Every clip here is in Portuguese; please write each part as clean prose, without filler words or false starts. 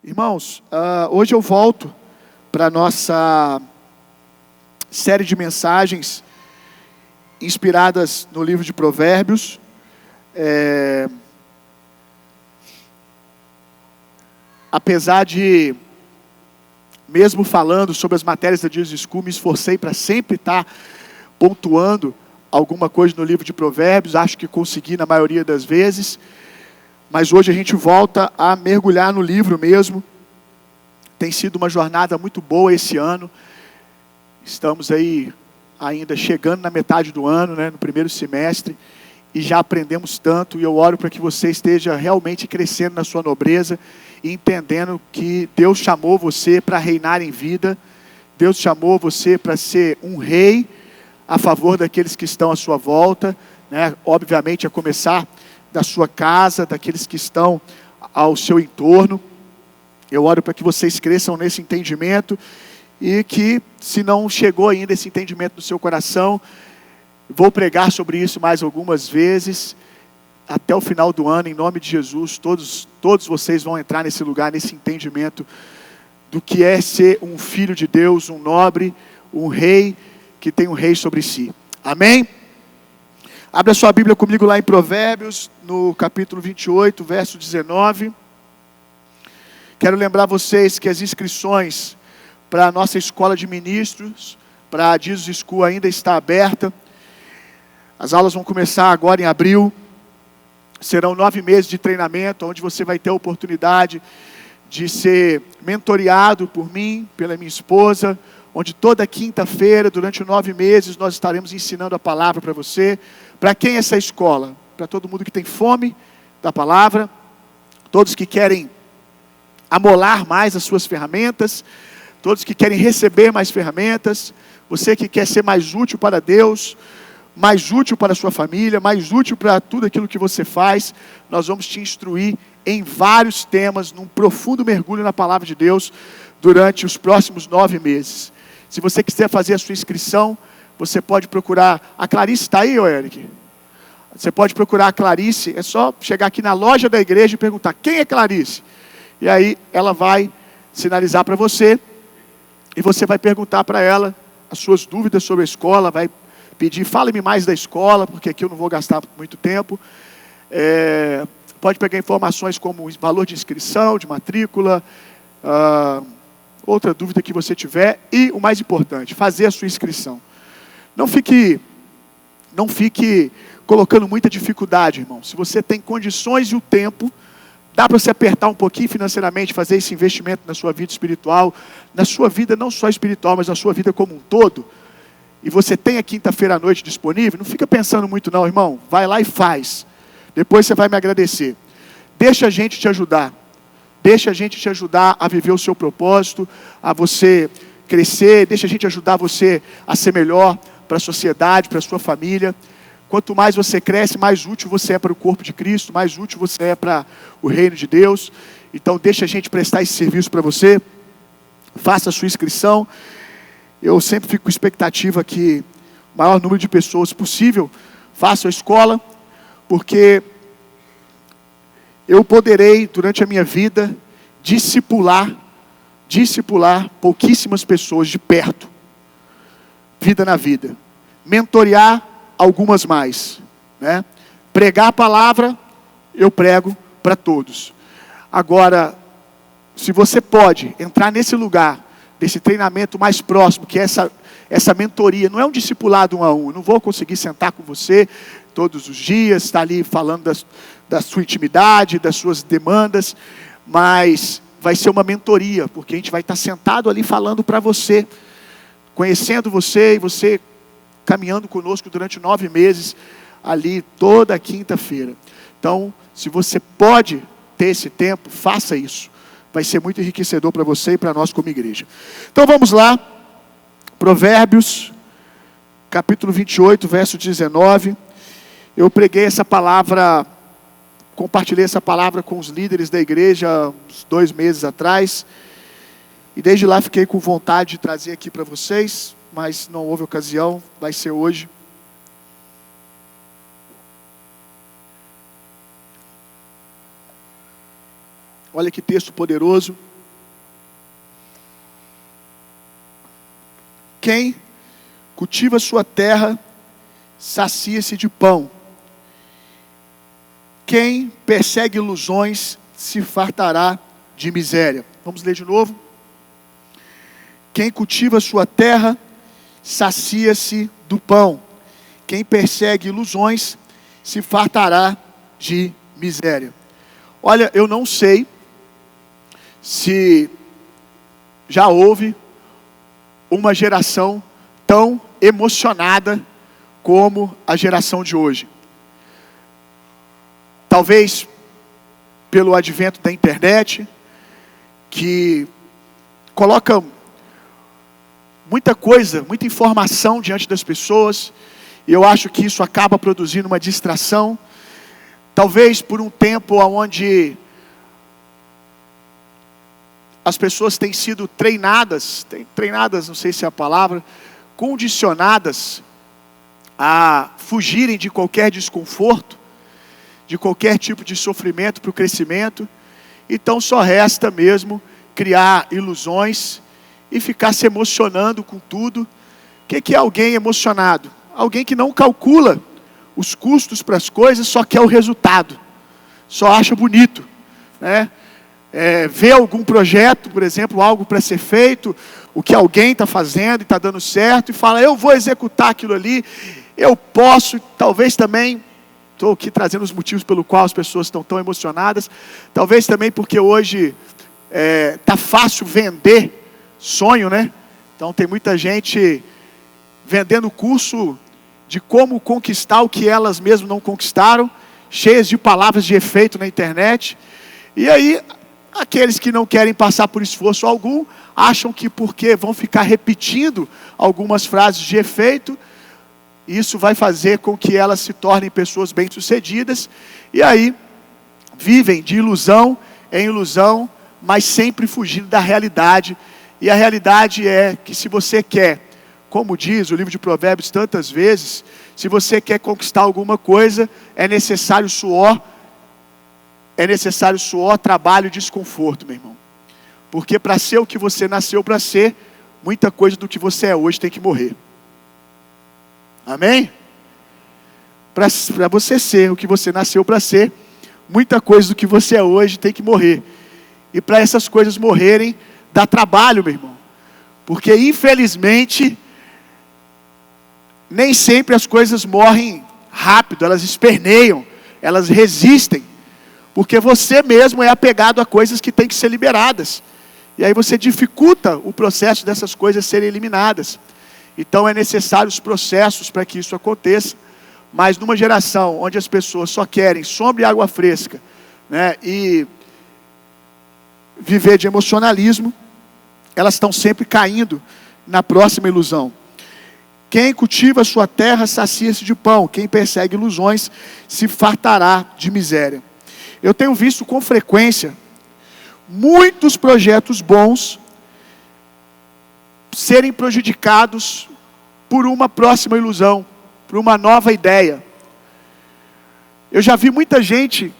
Irmãos, hoje eu volto para a nossa série de mensagens inspiradas no livro de Provérbios. Apesar de, mesmo falando sobre as matérias da Jesus School, me esforcei para sempre estar pontuando alguma coisa no livro de Provérbios. Acho que consegui na maioria das vezes. Mas hoje a gente volta a mergulhar no livro mesmo. Tem sido uma jornada muito boa esse ano. Estamos aí ainda chegando na metade do ano, no primeiro semestre, e já aprendemos tanto, e eu oro para que você esteja realmente crescendo na sua nobreza e entendendo que Deus chamou você para reinar em vida. Deus chamou você para ser um rei a favor daqueles que estão à sua volta, obviamente a começar da sua casa, daqueles que estão ao seu entorno. Eu oro para que vocês cresçam nesse entendimento e que, se não chegou ainda esse entendimento no seu coração, vou pregar sobre isso mais algumas vezes, até o final do ano, em nome de Jesus. Todos vocês vão entrar nesse lugar, nesse entendimento do que é ser um filho de Deus, um nobre, um rei, que tem um rei sobre si. Amém? Abra sua Bíblia comigo lá em Provérbios, no capítulo 28, verso 19. Quero lembrar vocês que as inscrições para a nossa escola de ministros, para a Jesus School, ainda está aberta. As aulas vão começar agora em abril. Serão 9 meses de treinamento, onde você vai ter a oportunidade de ser mentoreado por mim, pela minha esposa, onde toda quinta-feira, durante 9 meses, nós estaremos ensinando a palavra para você. Para quem é essa escola? Para todo mundo que tem fome da palavra, todos que querem amolar mais as suas ferramentas, todos que querem receber mais ferramentas, você que quer ser mais útil para Deus, mais útil para a sua família, mais útil para tudo aquilo que você faz. Nós vamos te instruir em vários temas, num profundo mergulho na palavra de Deus, durante os próximos 9 meses. Se você quiser fazer a sua inscrição, você pode procurar, a Clarice está aí, Eric? Você pode procurar a Clarice, é só chegar aqui na loja da igreja e perguntar, quem é Clarice? E aí ela vai sinalizar para você, e você vai perguntar para ela as suas dúvidas sobre a escola, vai pedir, fale-me mais da escola, porque aqui eu não vou gastar muito tempo. Pode pegar informações como valor de inscrição, de matrícula, outra dúvida que você tiver, e o mais importante, fazer a sua inscrição. Não fique colocando muita dificuldade, irmão. Se você tem condições e o tempo, dá para você apertar um pouquinho financeiramente, fazer esse investimento na sua vida espiritual, na sua vida não só espiritual, mas na sua vida como um todo, e você tem a quinta-feira à noite disponível, não fica pensando muito não, irmão. Vai lá e faz. Depois você vai me agradecer. Deixa a gente te ajudar. Deixa a gente te ajudar a viver o seu propósito, a você crescer. Deixa a gente ajudar você a ser melhor para a sociedade, para a sua família. Quanto mais você cresce, mais útil você é para o corpo de Cristo, mais útil você é para o reino de Deus. Então deixa a gente prestar esse serviço para você. Faça a sua inscrição. Eu sempre fico com expectativa que o maior número de pessoas possível façam a escola, porque eu poderei, durante a minha vida, discipular pouquíssimas pessoas de perto, vida na vida, mentorear algumas mais, Pregar a palavra, eu prego para todos. Agora, se você pode entrar nesse lugar, desse treinamento mais próximo, que é essa mentoria, não é um discipulado 1 a 1, eu não vou conseguir sentar com você todos os dias, estar ali falando da sua intimidade, das suas demandas, mas vai ser uma mentoria, porque a gente vai estar sentado ali falando para você, conhecendo você e você caminhando conosco durante 9 meses, ali toda quinta-feira. Então, se você pode ter esse tempo, faça isso. Vai ser muito enriquecedor para você e para nós como igreja. Então vamos lá, Provérbios, capítulo 28, verso 19. Eu preguei essa palavra, compartilhei essa palavra com os líderes da igreja uns 2 meses atrás. E desde lá fiquei com vontade de trazer aqui para vocês, mas não houve ocasião, vai ser hoje. Olha que texto poderoso. Quem cultiva sua terra, sacia-se de pão. Quem persegue ilusões, se fartará de miséria. Vamos ler de novo. Quem cultiva sua terra, sacia-se do pão. Quem persegue ilusões, se fartará de miséria. Olha, eu não sei se já houve uma geração tão emocionada como a geração de hoje. Talvez pelo advento da internet, que coloca muita coisa, muita informação diante das pessoas, e eu acho que isso acaba produzindo uma distração. Talvez por um tempo onde as pessoas têm sido treinadas, não sei se é a palavra, condicionadas a fugirem de qualquer desconforto, de qualquer tipo de sofrimento para o crescimento. Então só resta mesmo criar ilusões e ficar se emocionando com tudo. O que é alguém emocionado? Alguém que não calcula os custos para as coisas, só quer o resultado, só acha bonito, né? Vê algum projeto, por exemplo, algo para ser feito, o que alguém está fazendo e está dando certo, e fala, eu vou executar aquilo ali, eu posso. Talvez também, estou aqui trazendo os motivos pelo qual as pessoas estão tão emocionadas, talvez também porque hoje está fácil vender sonho, né? Então tem muita gente vendendo curso de como conquistar o que elas mesmas não conquistaram, cheias de palavras de efeito na internet. E aí, aqueles que não querem passar por esforço algum, acham que porque vão ficar repetindo algumas frases de efeito, isso vai fazer com que elas se tornem pessoas bem-sucedidas, e aí vivem de ilusão em ilusão, mas sempre fugindo da realidade. E a realidade é que se você quer, como diz o livro de Provérbios tantas vezes, se você quer conquistar alguma coisa, é necessário suor, trabalho e desconforto, meu irmão. Porque para ser o que você nasceu para ser, muita coisa do que você é hoje tem que morrer. Amém? Para você ser o que você nasceu para ser, muita coisa do que você é hoje tem que morrer. E para essas coisas morrerem, dá trabalho, meu irmão. Porque infelizmente, nem sempre as coisas morrem rápido, elas esperneiam, elas resistem. Porque você mesmo é apegado a coisas que têm que ser liberadas. E aí você dificulta o processo dessas coisas serem eliminadas. Então é necessário os processos para que isso aconteça. Mas numa geração onde as pessoas só querem sombra e água fresca, né, e viver de emocionalismo, elas estão sempre caindo na próxima ilusão. Quem cultiva a sua terra sacia-se de pão. Quem persegue ilusões se fartará de miséria. Eu tenho visto com frequência muitos projetos bons serem prejudicados por uma próxima ilusão, por uma nova ideia. Eu já vi muita gente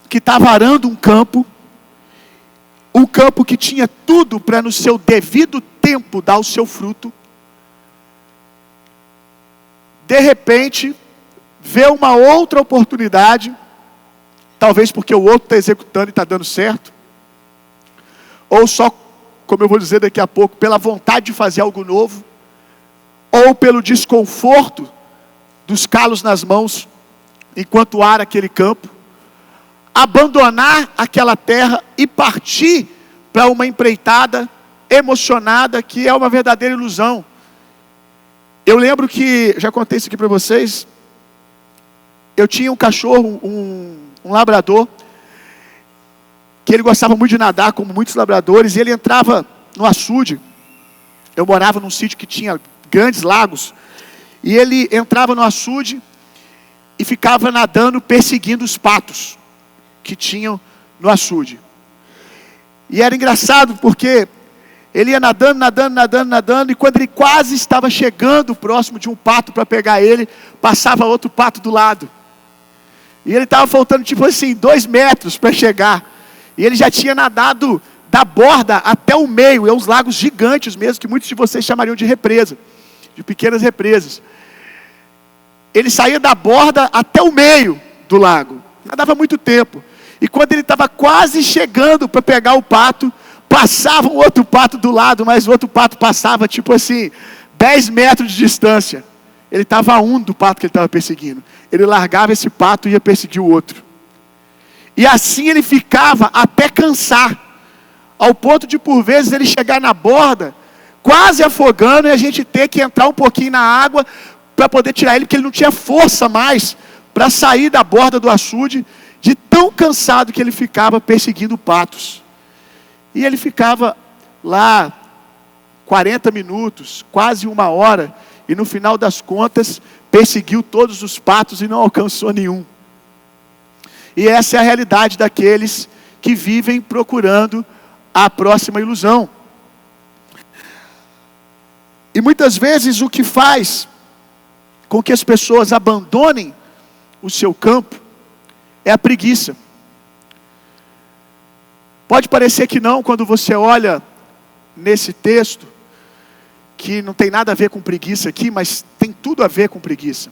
que estava arando um campo que tinha tudo para no seu devido tempo dar o seu fruto. De repente, vê uma outra oportunidade, talvez porque o outro está executando e está dando certo, ou só, como eu vou dizer daqui a pouco, pela vontade de fazer algo novo, ou pelo desconforto dos calos nas mãos, enquanto ara aquele campo, abandonar aquela terra e partir para uma empreitada emocionada, que é uma verdadeira ilusão. Eu lembro que, já contei isso aqui para vocês, eu tinha um cachorro, um labrador, que ele gostava muito de nadar, como muitos labradores, e ele entrava no açude. Eu morava num sítio que tinha grandes lagos, e ele entrava no açude e ficava nadando, perseguindo os patos que tinham no açude. E era engraçado porque ele ia nadando, e quando ele quase estava chegando próximo de um pato para pegar ele, passava outro pato do lado. E ele estava faltando tipo assim, 2 metros para chegar. E ele já tinha nadado da borda até o meio, uns lagos gigantes mesmo, que muitos de vocês chamariam de represa, de pequenas represas. Ele saía da borda até o meio do lago, nadava muito tempo. E quando ele estava quase chegando para pegar o pato, passava um outro pato do lado, mas o outro pato passava tipo assim, 10 metros de distância. Ele estava a um do pato que ele estava perseguindo. Ele largava esse pato e ia perseguir o outro. E assim ele ficava até cansar, ao ponto de por vezes ele chegar na borda, quase afogando, e a gente ter que entrar um pouquinho na água para poder tirar ele, porque ele não tinha força mais para sair da borda do açude, de tão cansado que ele ficava perseguindo patos. E ele ficava lá 40 minutos, quase uma hora, e no final das contas perseguiu todos os patos e não alcançou nenhum. E essa é a realidade daqueles que vivem procurando a próxima ilusão. E muitas vezes o que faz com que as pessoas abandonem o seu campo é a preguiça. Pode parecer que não, quando você olha nesse texto, que não tem nada a ver com preguiça aqui, mas tem tudo a ver com preguiça.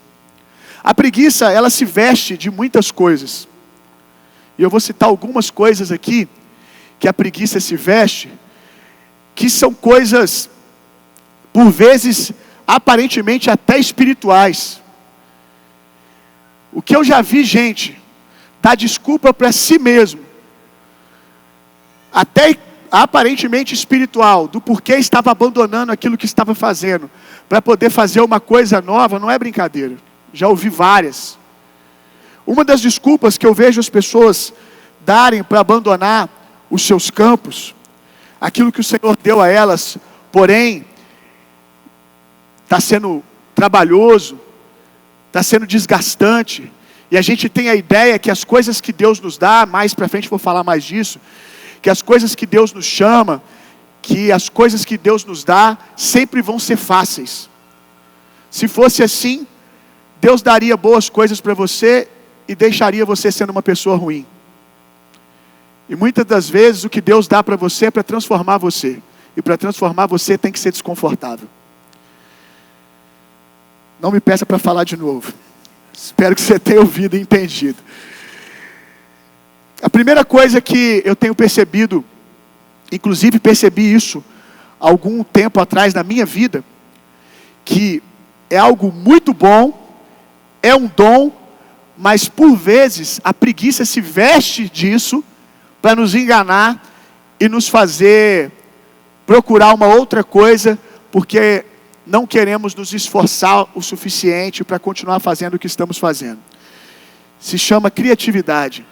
A preguiça, ela se veste de muitas coisas. E eu vou citar algumas coisas aqui, que a preguiça se veste, que são coisas, por vezes, aparentemente até espirituais. O que eu já vi gente dar desculpa para si mesmo, até aparentemente espiritual, do porquê estava abandonando aquilo que estava fazendo, para poder fazer uma coisa nova, não é brincadeira. Já ouvi várias. Uma das desculpas que eu vejo as pessoas darem para abandonar os seus campos, aquilo que o Senhor deu a elas, porém, está sendo trabalhoso, está sendo desgastante, e a gente tem a ideia que as coisas que Deus nos dá, mais para frente vou falar mais disso, que as coisas que Deus nos chama, que as coisas que Deus nos dá, sempre vão ser fáceis. Se fosse assim, Deus daria boas coisas para você e deixaria você sendo uma pessoa ruim. E muitas das vezes o que Deus dá para você é para transformar você. E para transformar você tem que ser desconfortável. Não me peça para falar de novo. Espero que você tenha ouvido e entendido. A primeira coisa que eu tenho percebido, inclusive percebi isso algum tempo atrás na minha vida, que é algo muito bom, é um dom, mas por vezes a preguiça se veste disso para nos enganar e nos fazer procurar uma outra coisa, porque não queremos nos esforçar o suficiente para continuar fazendo o que estamos fazendo. Se chama criatividade.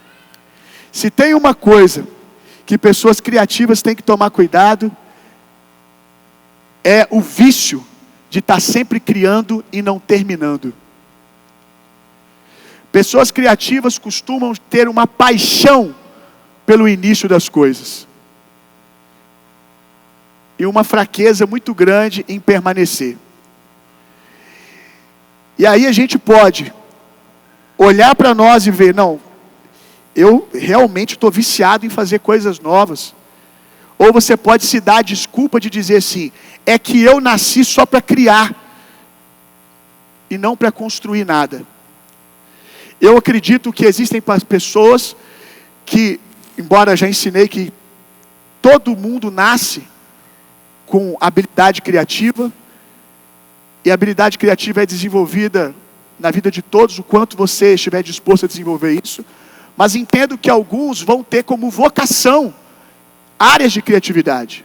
Se tem uma coisa que pessoas criativas têm que tomar cuidado, é o vício de estar sempre criando e não terminando. Pessoas criativas costumam ter uma paixão pelo início das coisas. E uma fraqueza muito grande em permanecer. E aí a gente pode olhar para nós e ver, não, eu realmente estou viciado em fazer coisas novas. Ou você pode se dar a desculpa de dizer assim, é que eu nasci só para criar e não para construir nada. Eu acredito que existem pessoas que, embora já ensinei que todo mundo nasce com habilidade criativa, e a habilidade criativa é desenvolvida na vida de todos, o quanto você estiver disposto a desenvolver isso, mas entendo que alguns vão ter como vocação áreas de criatividade.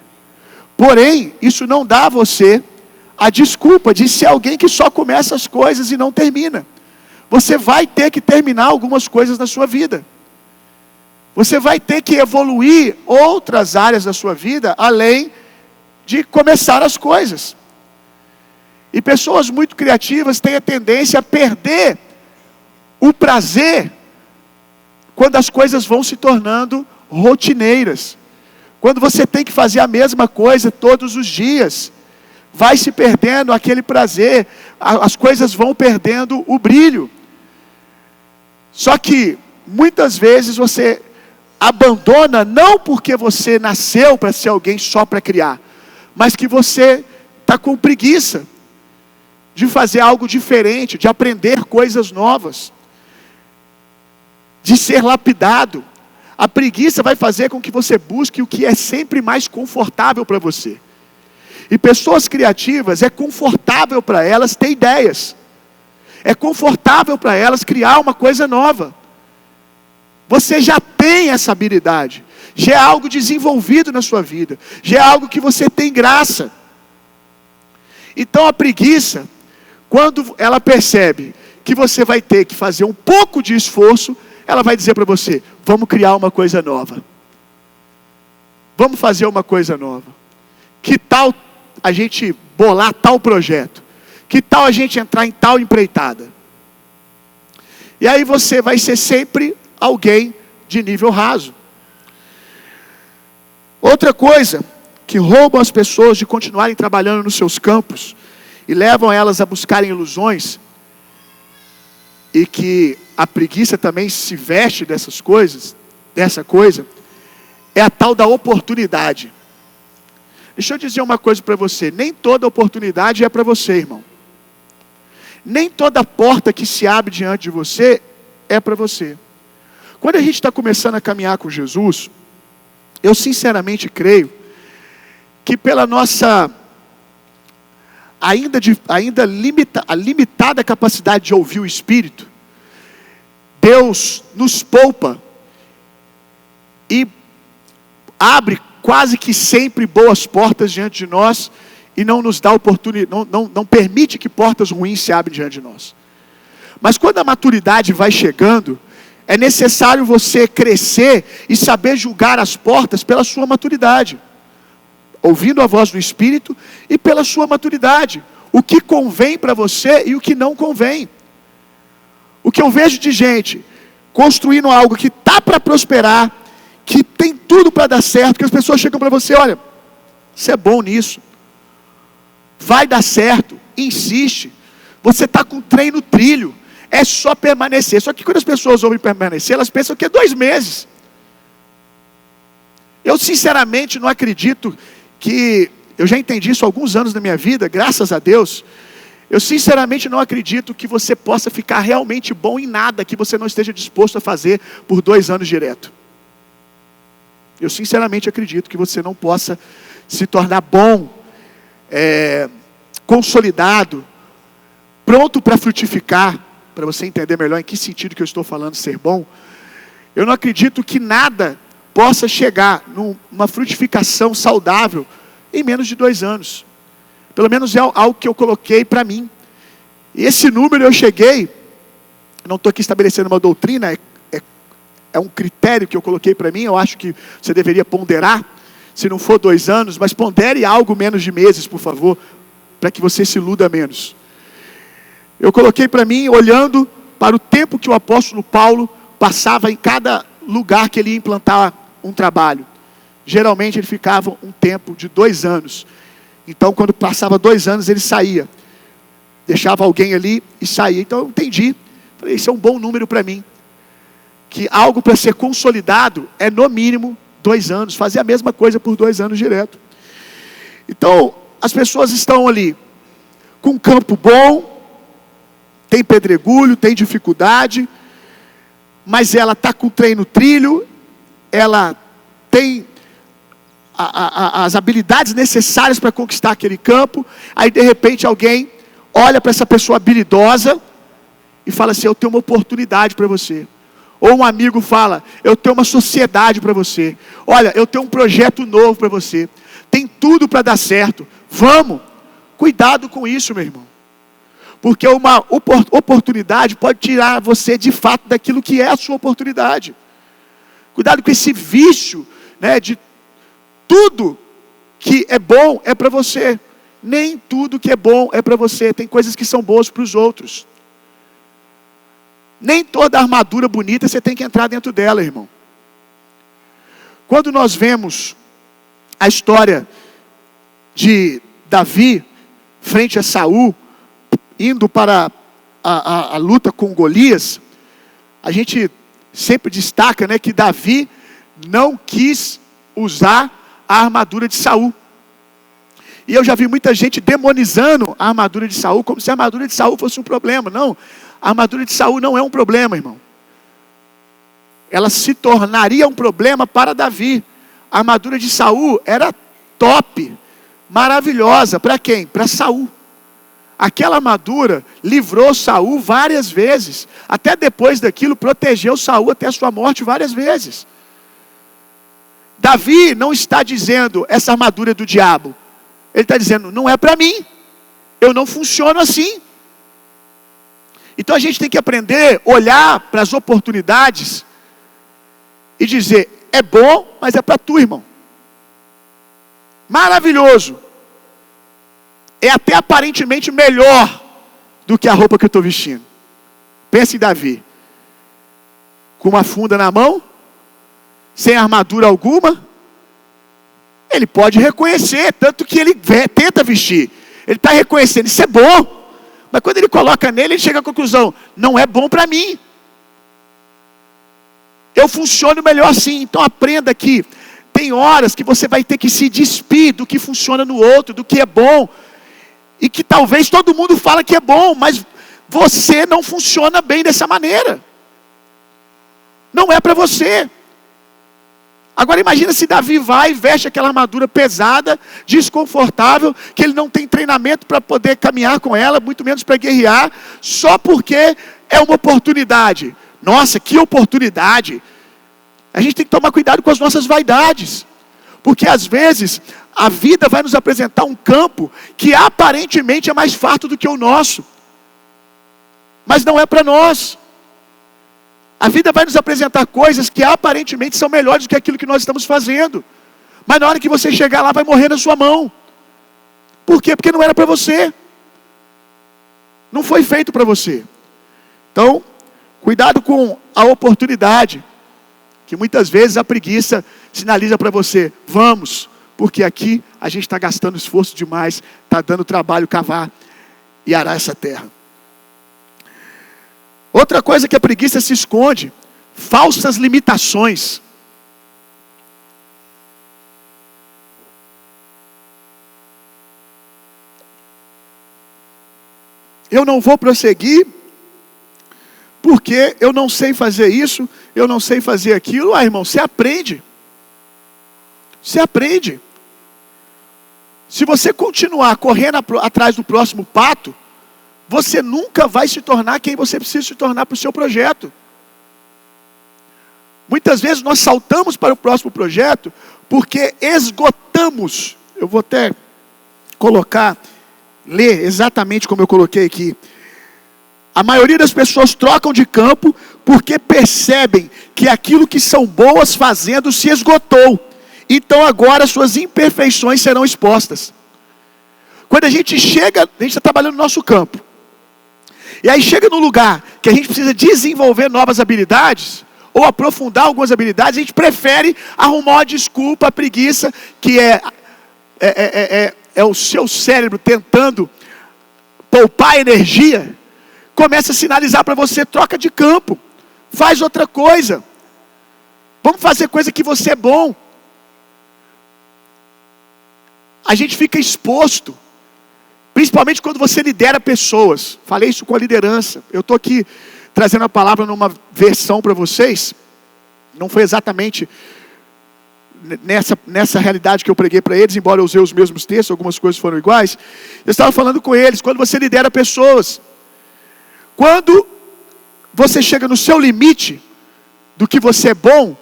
Porém, isso não dá a você a desculpa de ser alguém que só começa as coisas e não termina. Você vai ter que terminar algumas coisas na sua vida. Você vai ter que evoluir outras áreas da sua vida, além de começar as coisas. E pessoas muito criativas têm a tendência a perder o prazer quando as coisas vão se tornando rotineiras. Quando você tem que fazer a mesma coisa todos os dias, vai se perdendo aquele prazer, as coisas vão perdendo o brilho. Só que, muitas vezes você abandona não porque você nasceu para ser alguém só para criar, mas que você está com preguiça de fazer algo diferente, de aprender coisas novas, de ser lapidado. A preguiça vai fazer com que você busque o que é sempre mais confortável para você. E pessoas criativas, é confortável para elas ter ideias. É confortável para elas criar uma coisa nova. Você já tem essa habilidade. Já é algo desenvolvido na sua vida. Já é algo que você tem graça. Então a preguiça, quando ela percebe que você vai ter que fazer um pouco de esforço, ela vai dizer para você: vamos criar uma coisa nova. Vamos fazer uma coisa nova. Que tal a gente bolar tal projeto? Que tal a gente entrar em tal empreitada? E aí você vai ser sempre alguém de nível raso. Outra coisa que roubam as pessoas de continuarem trabalhando nos seus campos e levam elas a buscarem ilusões, e que a preguiça também se veste dessa coisa, é a tal da oportunidade. Deixa eu dizer uma coisa para você: nem toda oportunidade é para você, irmão. Nem toda porta que se abre diante de você é para você. Quando a gente está começando a caminhar com Jesus, eu sinceramente creio que pela nossa limitada capacidade de ouvir o Espírito, Deus nos poupa e abre quase que sempre boas portas diante de nós e não nos dá oportunidade, não permite que portas ruins se abrem diante de nós. Mas quando a maturidade vai chegando, é necessário você crescer e saber julgar as portas pela sua maturidade, ouvindo a voz do Espírito e pela sua maturidade, o que convém para você e o que não convém. O que eu vejo de gente construindo algo que está para prosperar, que tem tudo para dar certo, que as pessoas chegam para você: olha, você é bom nisso, vai dar certo, insiste, você está com o trem no trilho, é só permanecer. Só que quando as pessoas ouvem permanecer, elas pensam que é 2 meses. Eu sinceramente não acredito que, eu já entendi isso há alguns anos da minha vida, graças a Deus. Eu sinceramente não acredito que você possa ficar realmente bom em nada que você não esteja disposto a fazer por 2 anos direto. Eu sinceramente acredito que você não possa se tornar bom, consolidado, pronto para frutificar, para você entender melhor em que sentido que eu estou falando ser bom. Eu não acredito que nada possa chegar numa frutificação saudável em menos de 2 anos. Pelo menos é algo que eu coloquei para mim. E esse número eu cheguei, não estou aqui estabelecendo uma doutrina, é um critério que eu coloquei para mim. Eu acho que você deveria ponderar, se não for 2 anos, mas pondere algo menos de meses, por favor, para que você se iluda menos. Eu coloquei para mim, olhando para o tempo que o apóstolo Paulo passava em cada lugar que ele ia implantar um trabalho. Geralmente ele ficava um tempo de 2 anos. Então quando passava 2 anos ele saía. Deixava alguém ali e saía. Então eu entendi. Falei, isso é um bom número para mim. Que algo para ser consolidado é no mínimo 2 anos. Fazer a mesma coisa por 2 anos direto. Então as pessoas estão ali com um campo bom, tem pedregulho, tem dificuldade, mas ela está com o trem no trilho, ela tem as habilidades necessárias para conquistar aquele campo. Aí de repente alguém olha para essa pessoa habilidosa e fala assim: eu tenho uma oportunidade para você. Ou um amigo fala: eu tenho uma sociedade para você. Olha, eu tenho um projeto novo para você. Tem tudo para dar certo. Vamos. Cuidado com isso, meu irmão. Porque uma oportunidade pode tirar você de fato daquilo que é a sua oportunidade. Cuidado com esse vício, né, de tudo que é bom é para você. Nem tudo que é bom é para você. Tem coisas que são boas para os outros. Nem toda armadura bonita você tem que entrar dentro dela, irmão. Quando nós vemos a história de Davi frente a Saul, indo para a luta com Golias, a gente sempre destaca, né, que Davi não quis usar a armadura de Saul. E eu já vi muita gente demonizando a armadura de Saul, como se a armadura de Saul fosse um problema. Não, a armadura de Saul não é um problema, irmão. Ela se tornaria um problema para Davi. A armadura de Saul era top, maravilhosa. Para quem? Para Saul. Aquela armadura livrou Saul várias vezes. Até depois daquilo, protegeu Saul até a sua morte várias vezes. Davi não está dizendo, essa armadura é do diabo. Ele está dizendo, não é para mim. Eu não funciono assim. Então a gente tem que aprender a olhar para as oportunidades e dizer, é bom, mas é para tu, irmão. Maravilhoso. É até aparentemente melhor do que a roupa que eu estou vestindo. Pense em Davi. Com uma funda na mão, sem armadura alguma, ele pode reconhecer, tanto que ele tenta vestir. Ele está reconhecendo, isso é bom. Mas quando ele coloca nele, ele chega à conclusão, não é bom para mim. Eu funciono melhor assim. Então aprenda que tem horas que você vai ter que se despir do que funciona no outro, do que é bom. E que talvez todo mundo fala que é bom, mas você não funciona bem dessa maneira. Não é para você. Agora imagina se Davi vai e veste aquela armadura pesada, desconfortável, que ele não tem treinamento para poder caminhar com ela, muito menos para guerrear, só porque é uma oportunidade. Nossa, que oportunidade! A gente tem que tomar cuidado com as nossas vaidades, porque às vezes a vida vai nos apresentar um campo que aparentemente é mais farto do que o nosso, mas não é para nós. A vida vai nos apresentar coisas que aparentemente são melhores do que aquilo que nós estamos fazendo, mas na hora que você chegar lá vai morrer na sua mão. Por quê? Porque não era para você, não foi feito para você. Então cuidado com a oportunidade, que muitas vezes a preguiça sinaliza para você, vamos, porque aqui a gente está gastando esforço demais, está dando trabalho cavar e arar essa terra. Outra coisa que a preguiça se esconde, falsas limitações. Eu não vou prosseguir, porque eu não sei fazer isso, eu não sei fazer aquilo. Ah, irmão, você aprende. Você aprende. Se você continuar correndo atrás do próximo pato, você nunca vai se tornar quem você precisa se tornar para o seu projeto. Muitas vezes nós saltamos para o próximo projeto, porque esgotamos. Eu vou até ler exatamente como eu coloquei aqui. A maioria das pessoas trocam de campo porque percebem que aquilo que são boas fazendo se esgotou. Então agora suas imperfeições serão expostas. Quando a gente está trabalhando no nosso campo. E aí chega num lugar que a gente precisa desenvolver novas habilidades, ou aprofundar algumas habilidades, a gente prefere arrumar uma desculpa, a preguiça, que é o seu cérebro tentando poupar energia, começa a sinalizar para você, troca de campo, faz outra coisa, vamos fazer coisa que você é bom. A gente fica exposto, principalmente quando você lidera pessoas. Falei isso com a liderança. Eu estou aqui trazendo a palavra numa versão para vocês. Não foi exatamente nessa realidade que eu preguei para eles, embora eu usei os mesmos textos, algumas coisas foram iguais. Eu estava falando com eles, quando você lidera pessoas, quando você chega no seu limite do que você é bom,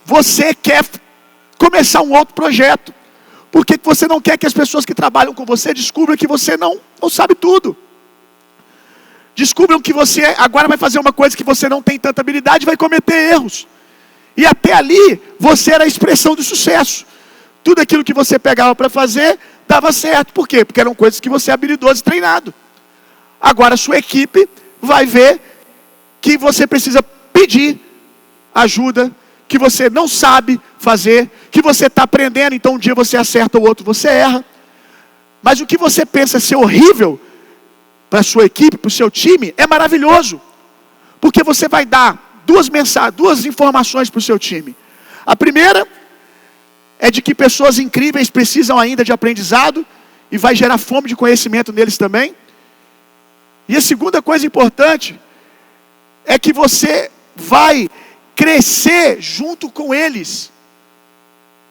você quer começar um outro projeto. Porque você não quer que as pessoas que trabalham com você descubram que você não sabe tudo. Descubram que você agora vai fazer uma coisa que você não tem tanta habilidade e vai cometer erros. E até ali, você era a expressão do sucesso. Tudo aquilo que você pegava para fazer, dava certo. Por quê? Porque eram coisas que você é habilidoso e treinado. Agora a sua equipe vai ver que você precisa pedir ajuda, que você não sabe fazer, que você está aprendendo, então um dia você acerta, o outro você erra. Mas o que você pensa ser horrível para a sua equipe, para o seu time, é maravilhoso. Porque você vai dar duas informações para o seu time. A primeira é de que pessoas incríveis precisam ainda de aprendizado e vai gerar fome de conhecimento neles também. E a segunda coisa importante é que você vai crescer junto com eles,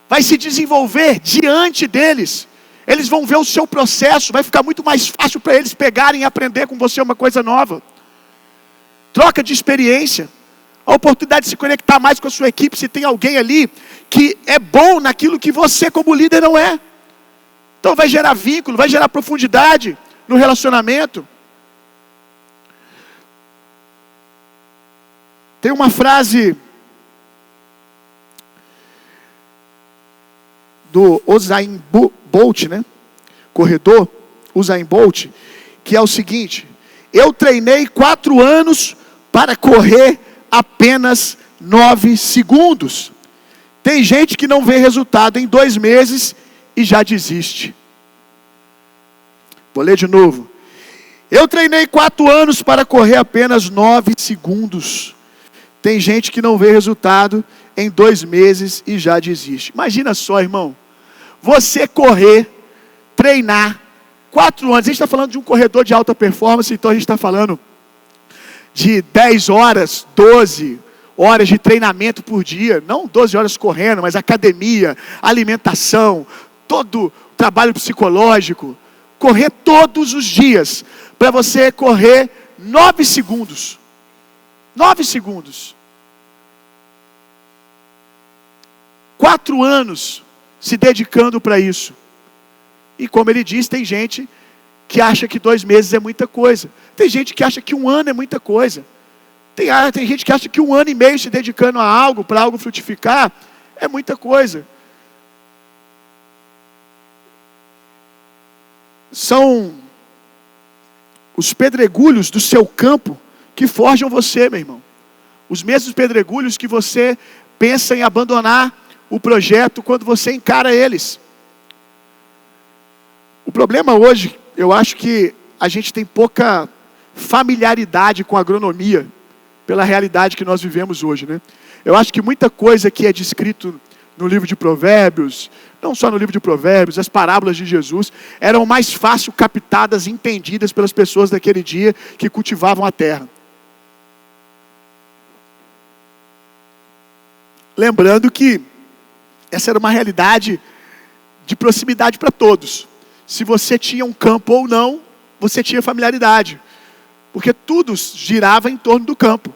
vai se desenvolver diante deles. Eles vão ver o seu processo, vai ficar muito mais fácil para eles pegarem e aprender com você uma coisa nova. Troca de experiência, a oportunidade de se conectar mais com a sua equipe, se tem alguém ali que é bom naquilo que você como líder não é. Então vai gerar vínculo, vai gerar profundidade no relacionamento. Tem uma frase do Usain Bolt, né? Corredor Usain Bolt, que é o seguinte: eu treinei 4 anos para correr apenas 9 segundos. Tem gente que não vê resultado em 2 meses e já desiste. Vou ler de novo. Eu treinei 4 anos para correr apenas 9 segundos. Tem gente que não vê resultado em 2 meses e já desiste. Imagina só, irmão. Você correr, treinar 4 anos. A gente está falando de um corredor de alta performance, então a gente está falando de 10 horas, 12 horas de treinamento por dia. Não 12 horas correndo, mas academia, alimentação, todo o trabalho psicológico. Correr todos os dias, para você correr 9 segundos. 9 segundos. 4 anos se dedicando para isso. E como ele diz, tem gente que acha que 2 meses é muita coisa. Tem gente que acha que 1 ano é muita coisa. Tem gente que acha que 1 ano e meio se dedicando a algo, para algo frutificar, é muita coisa. São os pedregulhos do seu campo que forjam você, meu irmão. Os mesmos pedregulhos que você pensa em abandonar o projeto quando você encara eles. O problema hoje, eu acho que a gente tem pouca familiaridade com a agronomia, pela realidade que nós vivemos hoje, né? Eu acho que muita coisa que é descrito no livro de Provérbios, não só no livro de Provérbios, as parábolas de Jesus, eram mais fácil captadas e entendidas pelas pessoas daquele dia que cultivavam a terra. Lembrando que essa era uma realidade de proximidade para todos. Se você tinha um campo ou não, você tinha familiaridade. Porque tudo girava em torno do campo.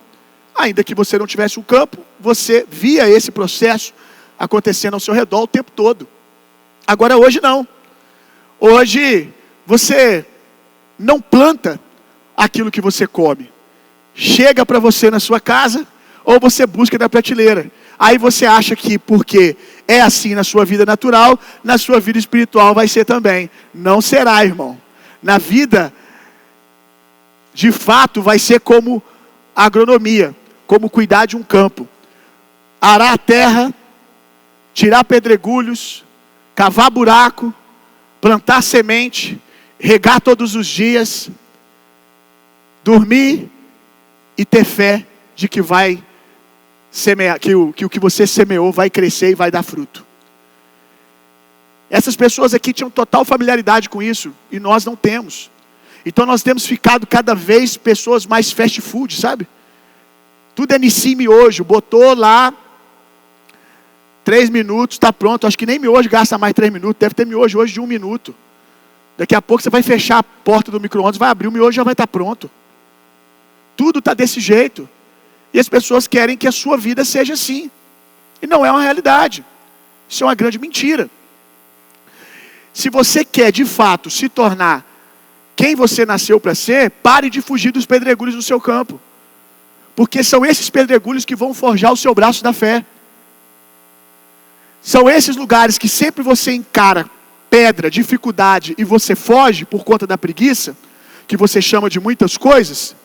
Ainda que você não tivesse um campo, você via esse processo acontecendo ao seu redor o tempo todo. Agora hoje não. Hoje você não planta aquilo que você come. Chega para você na sua casa ou você busca na prateleira. Aí você acha que porque é assim na sua vida natural, na sua vida espiritual vai ser também. Não será, irmão. Na vida, de fato, vai ser como a agronomia, como cuidar de um campo. Arar a terra, tirar pedregulhos, cavar buraco, plantar semente, regar todos os dias, dormir e ter fé de que vai semear, que o que você semeou vai crescer e vai dar fruto. Essas pessoas aqui tinham total familiaridade com isso e nós não temos. Então nós temos ficado cada vez pessoas mais fast food, sabe? Tudo é Nissime hoje, botou lá 3 minutos, está pronto. Acho que nem miojo gasta mais 3 minutos, deve ter miojo hoje de 1 minuto. Daqui a pouco você vai fechar a porta do micro-ondas, vai abrir, o miojo já vai estar pronto. Tudo está desse jeito. E as pessoas querem que a sua vida seja assim. E não é uma realidade. Isso é uma grande mentira. Se você quer de fato se tornar quem você nasceu para ser, pare de fugir dos pedregulhos do seu campo. Porque são esses pedregulhos que vão forjar o seu braço da fé. São esses lugares que sempre você encara pedra, dificuldade e você foge por conta da preguiça, que você chama de muitas coisas,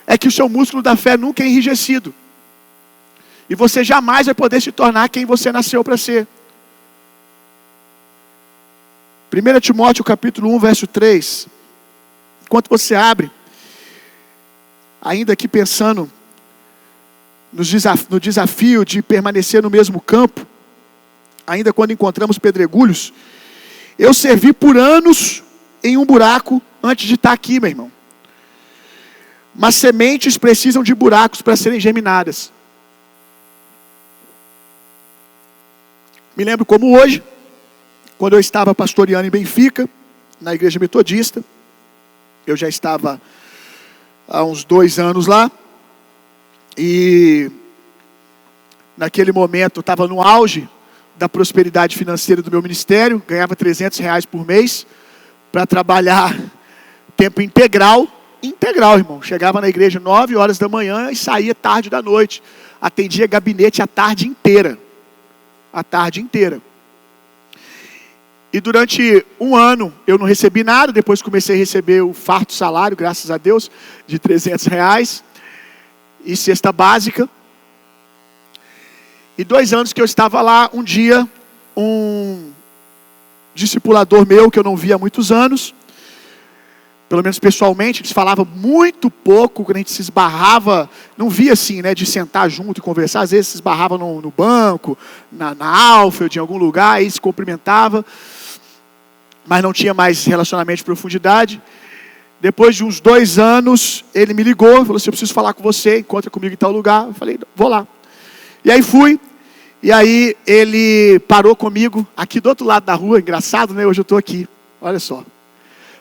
é que o seu músculo da fé nunca é enrijecido. E você jamais vai poder se tornar quem você nasceu para ser. 1 Timóteo capítulo 1, verso 3. Enquanto você abre, ainda aqui pensando no desafio de permanecer no mesmo campo, ainda quando encontramos pedregulhos, eu servi por anos em um buraco antes de estar aqui, meu irmão. Mas sementes precisam de buracos para serem germinadas. Me lembro como hoje, quando eu estava pastoreando em Benfica, na igreja metodista. Eu já estava há uns 2 anos lá. E naquele momento eu estava no auge da prosperidade financeira do meu ministério. Ganhava R$300 por mês para trabalhar tempo integral. Integral, irmão. Chegava na igreja 9 horas da manhã e saía tarde da noite. Atendia gabinete a tarde inteira. A tarde inteira. E durante 1 ano eu não recebi nada. Depois comecei a receber o farto salário, graças a Deus, de R$300 e cesta básica. E 2 anos que eu estava lá, um dia um discipulador meu que eu não via há muitos anos, pelo menos pessoalmente, a gente falava muito pouco, quando a gente se esbarrava, não via assim, né, de sentar junto e conversar, às vezes se esbarrava no banco, na Alfield, em algum lugar, aí se cumprimentava, mas não tinha mais relacionamento de profundidade. Depois de uns 2 anos, ele me ligou, falou assim: eu preciso falar com você, encontra comigo em tal lugar. Eu falei: vou lá. E aí fui, e aí ele parou comigo, aqui do outro lado da rua, engraçado, né, hoje eu estou aqui, olha só.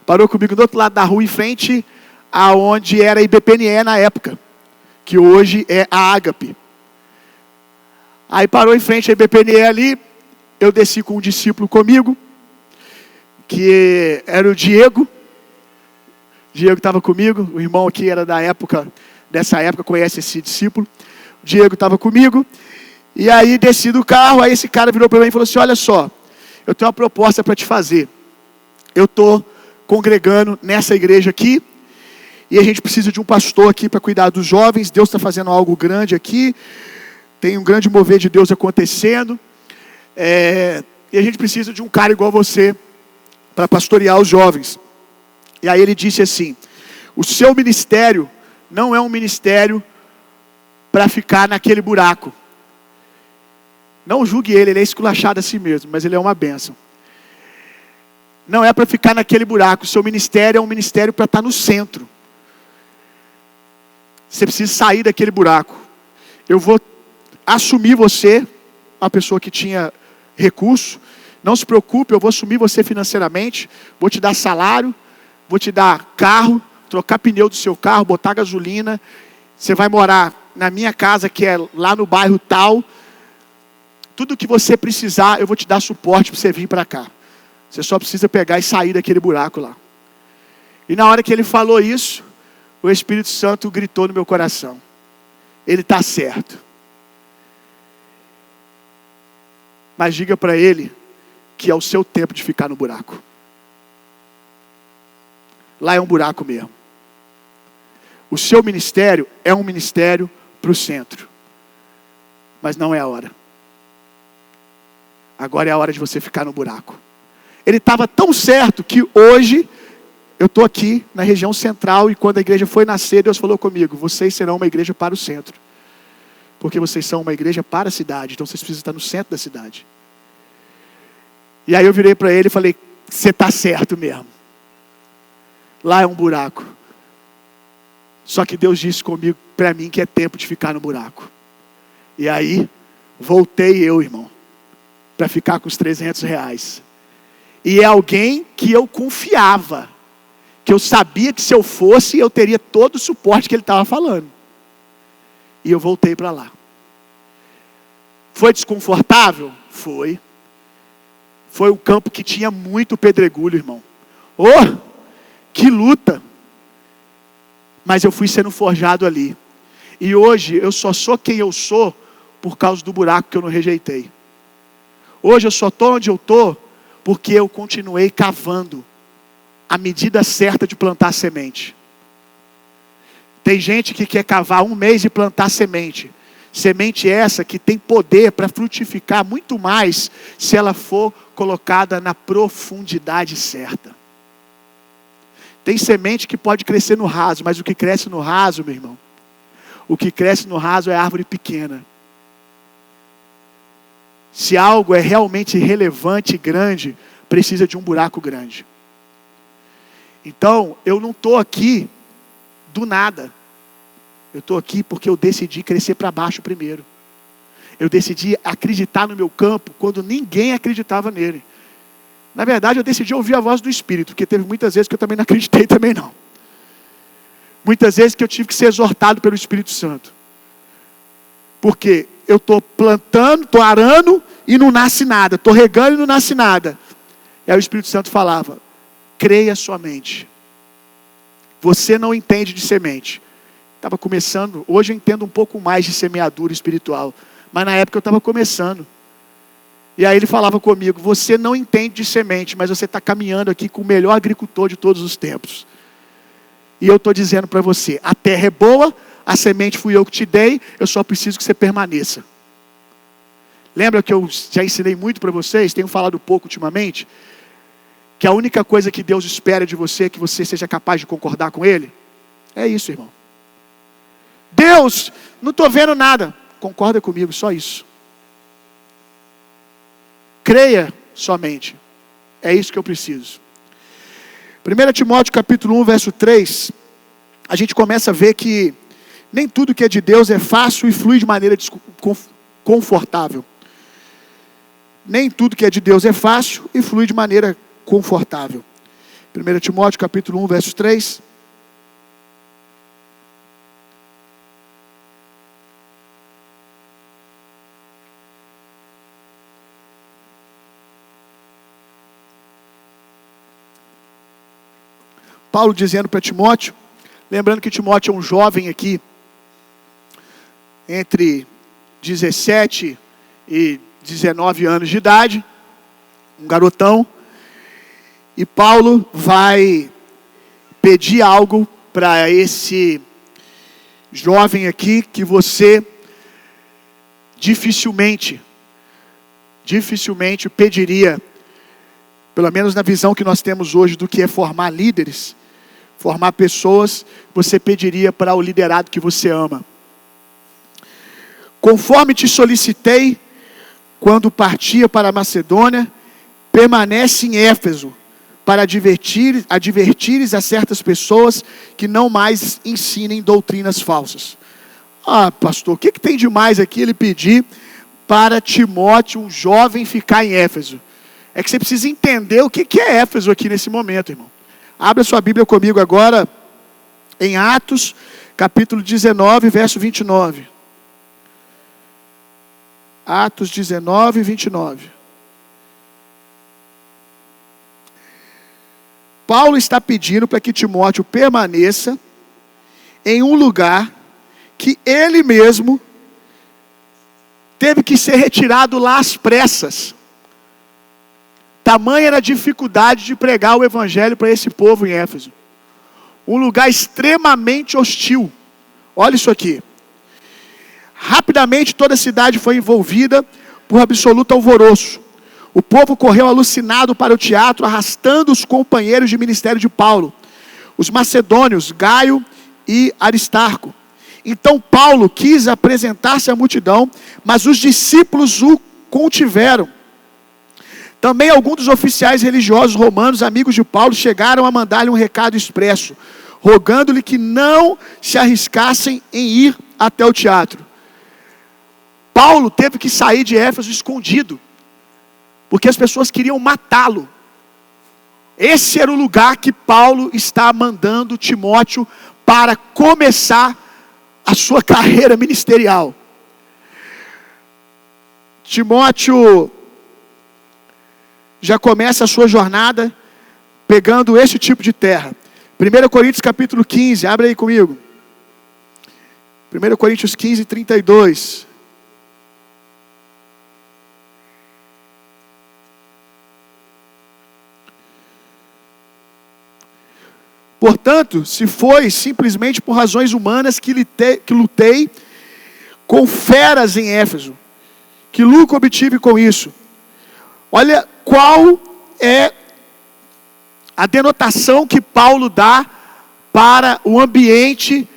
Parou comigo do outro lado da rua, em frente aonde era a IBPNE na época, que hoje é a Ágape. Aí parou em frente à IBPNE ali, eu desci com um discípulo comigo, que era o Diego. Diego estava comigo, o irmão aqui era dessa época, conhece esse discípulo. O Diego estava comigo, e aí desci do carro, aí esse cara virou para mim e falou assim: olha só, eu tenho uma proposta para te fazer. Eu estou congregando nessa igreja aqui, e a gente precisa de um pastor aqui para cuidar dos jovens. Deus está fazendo algo grande aqui, tem um grande mover de Deus acontecendo, e a gente precisa de um cara igual você para pastorear os jovens. E aí ele disse assim: o seu ministério não é um ministério para ficar naquele buraco. Não julgue ele é esculachado a si mesmo, mas ele é uma bênção. Não é para ficar naquele buraco. O seu ministério é um ministério para estar no centro. Você precisa sair daquele buraco. Eu vou assumir você, uma pessoa que tinha recurso. Não se preocupe, eu vou assumir você financeiramente. Vou te dar salário, vou te dar carro, trocar pneu do seu carro, botar gasolina. Você vai morar na minha casa, que é lá no bairro tal. Tudo que você precisar, eu vou te dar suporte para você vir para cá. Você só precisa pegar e sair daquele buraco lá. E na hora que ele falou isso, o Espírito Santo gritou no meu coração: ele está certo. Mas diga para ele que é o seu tempo de ficar no buraco. Lá é um buraco mesmo. O seu ministério é um ministério para o centro. Mas não é a hora. Agora é a hora de você ficar no buraco. Ele estava tão certo que hoje eu estou aqui na região central, e quando a igreja foi nascer, Deus falou comigo: vocês serão uma igreja para o centro. Porque vocês são uma igreja para a cidade, então vocês precisam estar no centro da cidade. E aí eu virei para ele e falei: você está certo mesmo. Lá é um buraco. Só que Deus disse comigo, para mim, que é tempo de ficar no buraco. E aí, voltei eu, irmão, para ficar com os R$300. E é alguém que eu confiava, que eu sabia que se eu fosse, eu teria todo o suporte que ele estava falando. E eu voltei para lá. Foi desconfortável? Foi. Foi um campo que tinha muito pedregulho, irmão. Oh, que luta! Mas eu fui sendo forjado ali. E hoje eu só sou quem eu sou por causa do buraco que eu não rejeitei. Hoje eu só estou onde eu estou porque eu continuei cavando a medida certa de plantar semente. Tem gente que quer cavar 1 mês e plantar semente. Semente essa que tem poder para frutificar muito mais se ela for colocada na profundidade certa. Tem semente que pode crescer no raso, mas o que cresce no raso, meu irmão, o que cresce no raso é árvore pequena. Se algo é realmente relevante e grande, precisa de um buraco grande. Então, eu não estou aqui do nada. Eu estou aqui porque eu decidi crescer para baixo primeiro. Eu decidi acreditar no meu campo quando ninguém acreditava nele. Na verdade, eu decidi ouvir a voz do Espírito, porque teve muitas vezes que eu também não acreditei também não. Muitas vezes que eu tive que ser exortado pelo Espírito Santo. Porque eu estou plantando, estou arando e não nasce nada. Estou regando e não nasce nada. E aí o Espírito Santo falava, creia somente. Você não entende de semente. Estava começando, hoje eu entendo um pouco mais de semeadura espiritual. Mas na época eu estava começando. E aí ele falava comigo, você não entende de semente, mas você está caminhando aqui com o melhor agricultor de todos os tempos. E eu estou dizendo para você, a terra é boa, a semente fui eu que te dei, eu só preciso que você permaneça. Lembra que eu já ensinei muito para vocês, tenho falado pouco ultimamente, que a única coisa que Deus espera de você é que você seja capaz de concordar com Ele? É isso, irmão. Deus, não estou vendo nada. Concorda comigo, só isso. Creia somente. É isso que eu preciso. 1 Timóteo capítulo 1, verso 3, a gente começa a ver que nem tudo que é de Deus é fácil e flui de maneira confortável. Nem tudo que é de Deus é fácil e flui de maneira confortável. 1 Timóteo capítulo 1, verso 3. Paulo dizendo para Timóteo, lembrando que Timóteo é um jovem aqui, entre 17 e 19 anos de idade, um garotão, e Paulo vai pedir algo para esse jovem aqui que você dificilmente pediria, pelo menos na visão que nós temos hoje do que é formar líderes, formar pessoas, você pediria para o liderado que você ama. Conforme te solicitei, quando partia para a Macedônia, permanece em Éfeso, para advertires a certas pessoas que não mais ensinem doutrinas falsas. Ah, pastor, o que tem de mais aqui ele pedir para Timóteo, um jovem, ficar em Éfeso? É que você precisa entender o que é Éfeso aqui nesse momento, irmão. Abra sua Bíblia comigo agora, em Atos, capítulo 19, verso 29. Atos 19, 29. Paulo está pedindo para que Timóteo permaneça em um lugar que ele mesmo teve que ser retirado lá às pressas. Tamanha era a dificuldade de pregar o evangelho para esse povo em Éfeso. Um lugar extremamente hostil. Olha isso aqui. Rapidamente toda a cidade foi envolvida por absoluto alvoroço. O povo correu alucinado para o teatro, arrastando os companheiros de ministério de Paulo, os macedônios, Gaio e Aristarco. Então Paulo quis apresentar-se à multidão, mas os discípulos o contiveram. Também alguns dos oficiais religiosos romanos, amigos de Paulo, chegaram a mandar-lhe um recado expresso, rogando-lhe que não se arriscassem em ir até o teatro. Paulo teve que sair de Éfeso escondido, porque as pessoas queriam matá-lo. Esse era o lugar que Paulo está mandando Timóteo para começar a sua carreira ministerial. Timóteo já começa a sua jornada pegando esse tipo de terra. 1 Coríntios capítulo 15, abre aí comigo. 1 Coríntios 15, 32. Portanto, se foi simplesmente por razões humanas que lutei com feras em Éfeso, que lucro obtive com isso. Olha qual é a denotação que Paulo dá para o ambiente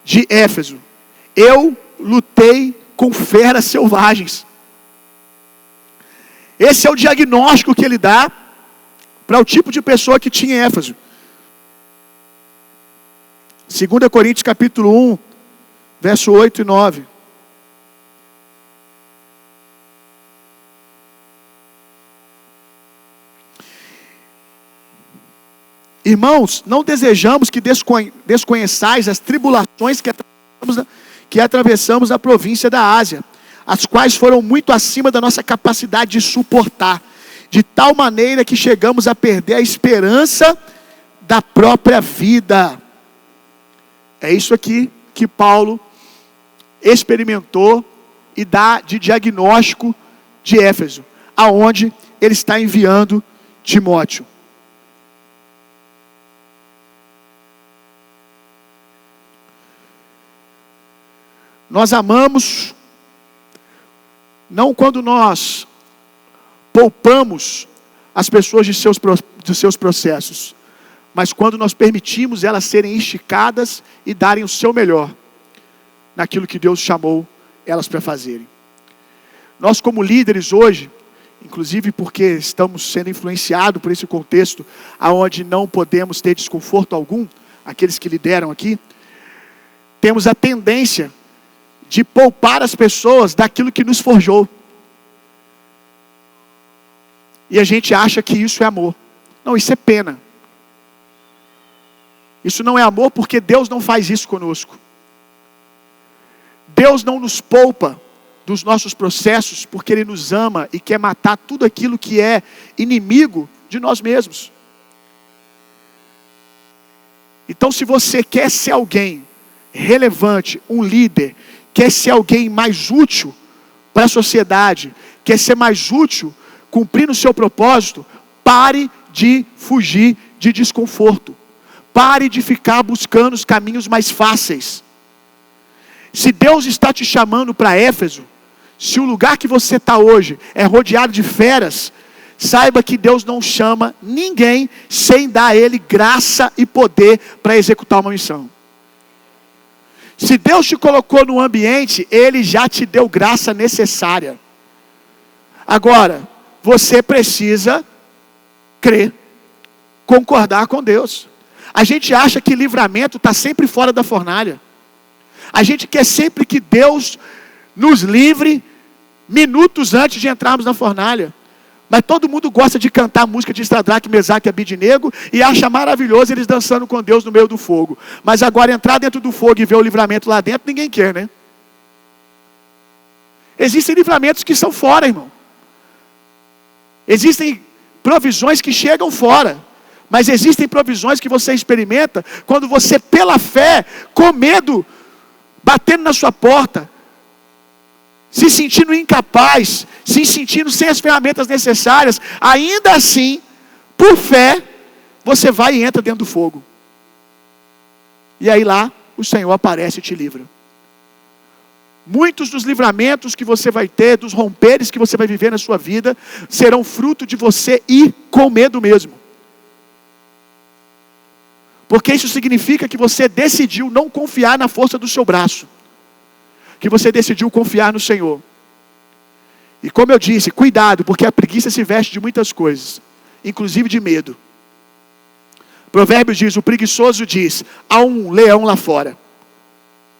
de Éfeso. Eu lutei com feras selvagens. Esse é o diagnóstico que ele dá para o tipo de pessoa que tinha em Éfeso. 2 Coríntios capítulo 1, verso 8 e 9. Irmãos, não desejamos que desconheçais as tribulações que atravessamos na província da Ásia, as quais foram muito acima da nossa capacidade de suportar, de tal maneira que chegamos a perder a esperança da própria vida. É isso aqui que Paulo experimentou e dá de diagnóstico de Éfeso, aonde ele está enviando Timóteo. Nós amamos, não quando nós poupamos as pessoas de seus processos, mas quando nós permitimos elas serem esticadas e darem o seu melhor naquilo que Deus chamou elas para fazerem. Nós como líderes hoje, inclusive porque estamos sendo influenciados por esse contexto, aonde não podemos ter desconforto algum, aqueles que lideram aqui, temos a tendência de poupar as pessoas daquilo que nos forjou. E a gente acha que isso é amor. Não, isso é pena. Isso não é amor porque Deus não faz isso conosco. Deus não nos poupa dos nossos processos porque Ele nos ama e quer matar tudo aquilo que é inimigo de nós mesmos. Então, se você quer ser alguém relevante, um líder, quer ser alguém mais útil para a sociedade, quer ser mais útil cumprindo o seu propósito, pare de fugir de desconforto. Pare de ficar buscando os caminhos mais fáceis. Se Deus está te chamando para Éfeso, se o lugar que você está hoje é rodeado de feras, saiba que Deus não chama ninguém sem dar a Ele graça e poder para executar uma missão. Se Deus te colocou no ambiente, Ele já te deu graça necessária. Agora, você precisa crer, concordar com Deus. A gente acha que livramento está sempre fora da fornalha. A gente quer sempre que Deus nos livre minutos antes de entrarmos na fornalha. Mas todo mundo gosta de cantar música de Sadraque, Mesaque e Abidnego e acha maravilhoso eles dançando com Deus no meio do fogo. Mas agora entrar dentro do fogo e ver o livramento lá dentro, ninguém quer, né? Existem livramentos que são fora, irmão. Existem provisões que chegam fora. Mas existem provisões que você experimenta quando você, pela fé, com medo, batendo na sua porta, se sentindo incapaz, se sentindo sem as ferramentas necessárias, ainda assim, por fé, você vai e entra dentro do fogo. E aí lá, o Senhor aparece e te livra. Muitos dos livramentos que você vai ter, dos romperes que você vai viver na sua vida, serão fruto de você ir com medo mesmo. Porque isso significa que você decidiu não confiar na força do seu braço. Que você decidiu confiar no Senhor. E como eu disse, cuidado, porque a preguiça se veste de muitas coisas, inclusive de medo. Provérbios diz, o preguiçoso diz, há um leão lá fora.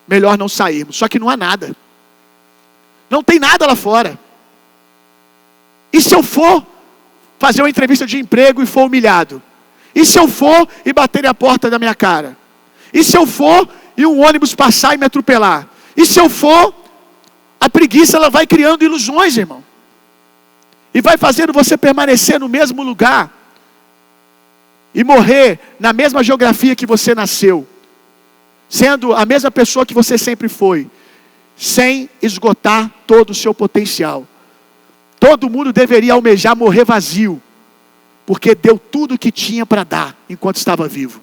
Melhor não sairmos. Só que não há nada. Não tem nada lá fora. E se eu for fazer uma entrevista de emprego e for humilhado? E se eu for e bater a porta da minha cara? E se eu for e um ônibus passar e me atropelar? E se eu for, a preguiça ela vai criando ilusões, irmão. E vai fazendo você permanecer no mesmo lugar. E morrer na mesma geografia que você nasceu. Sendo a mesma pessoa que você sempre foi. Sem esgotar todo o seu potencial. Todo mundo deveria almejar morrer vazio. Porque deu tudo o que tinha para dar enquanto estava vivo.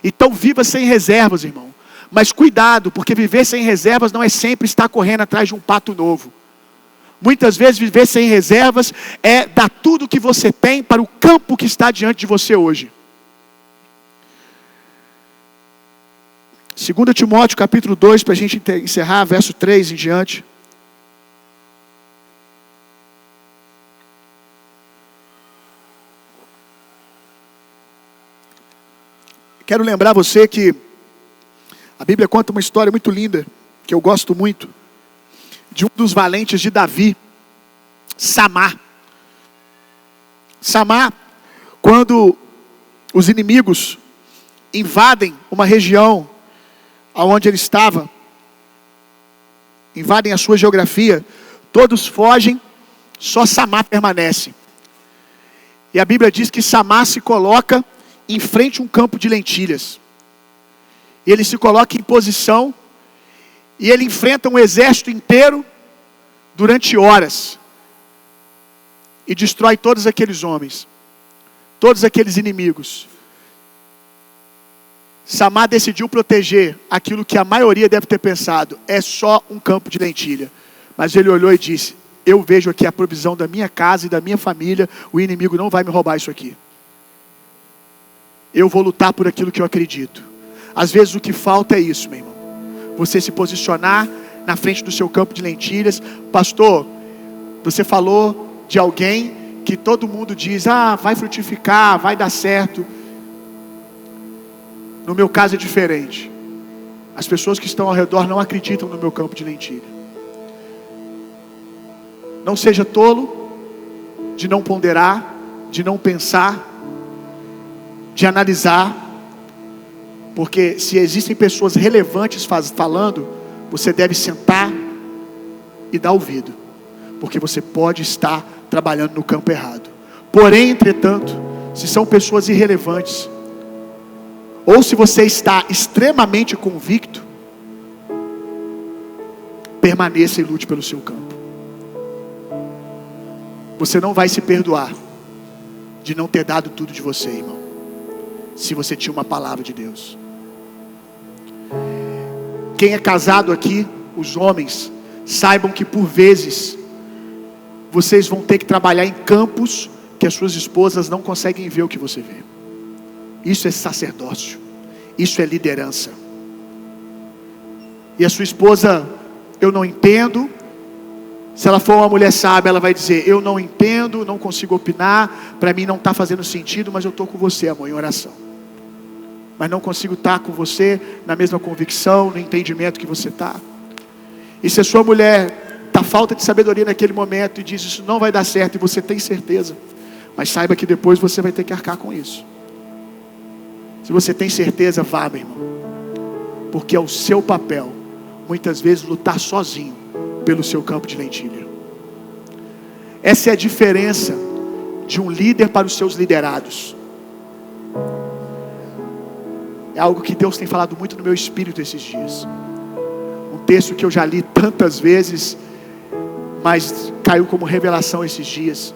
Então viva sem reservas, irmão. Mas cuidado, porque viver sem reservas não é sempre estar correndo atrás de um pato novo. Muitas vezes viver sem reservas é dar tudo o que você tem para o campo que está diante de você hoje. 2 Timóteo capítulo 2, para a gente encerrar, verso 3 em diante. Quero lembrar você que a Bíblia conta uma história muito linda, que eu gosto muito, de um dos valentes de Davi, Samá. Samá, quando os inimigos invadem uma região aonde ele estava, invadem a sua geografia, todos fogem, só Samá permanece. E a Bíblia diz que Samá se coloca em frente a um campo de lentilhas. E ele se coloca em posição, e ele enfrenta um exército inteiro durante horas, e destrói todos aqueles homens, todos aqueles inimigos. Samá decidiu proteger aquilo que a maioria deve ter pensado, é só um campo de lentilha. Mas ele olhou e disse: eu vejo aqui a provisão da minha casa e da minha família, o inimigo não vai me roubar isso aqui. Eu vou lutar por aquilo que eu acredito. Às vezes o que falta é isso, meu irmão. Você se posicionar na frente do seu campo de lentilhas. Pastor, você falou de alguém que todo mundo diz: vai frutificar, vai dar certo. No meu caso é diferente. As pessoas que estão ao redor não acreditam no meu campo de lentilha. Não seja tolo de não ponderar, de não pensar, de analisar, porque se existem pessoas relevantes falando, você deve sentar e dar ouvido, porque você pode estar trabalhando no campo errado. Porém, entretanto, se são pessoas irrelevantes, ou se você está extremamente convicto, permaneça e lute pelo seu campo. Você não vai se perdoar de não ter dado tudo de você, irmão, se você tinha uma palavra de Deus. Quem é casado aqui, os homens, saibam que por vezes vocês vão ter que trabalhar em campos que as suas esposas não conseguem ver o que você vê. Isso é sacerdócio, isso é liderança. E a sua esposa: eu não entendo. Se ela for uma mulher sábia, ela vai dizer: eu não entendo, não consigo opinar, para mim não está fazendo sentido, mas eu estou com você, amor, em oração. Mas não consigo estar com você na mesma convicção, no entendimento que você está. E se a sua mulher está falta de sabedoria naquele momento e diz: isso não vai dar certo, e você tem certeza, mas saiba que depois você vai ter que arcar com isso. Se você tem certeza, vá, meu irmão, porque é o seu papel, muitas vezes, lutar sozinho pelo seu campo de lentilha. Essa é a diferença de um líder para os seus liderados. É algo que Deus tem falado muito no meu espírito esses dias. Um texto que eu já li tantas vezes, mas caiu como revelação esses dias.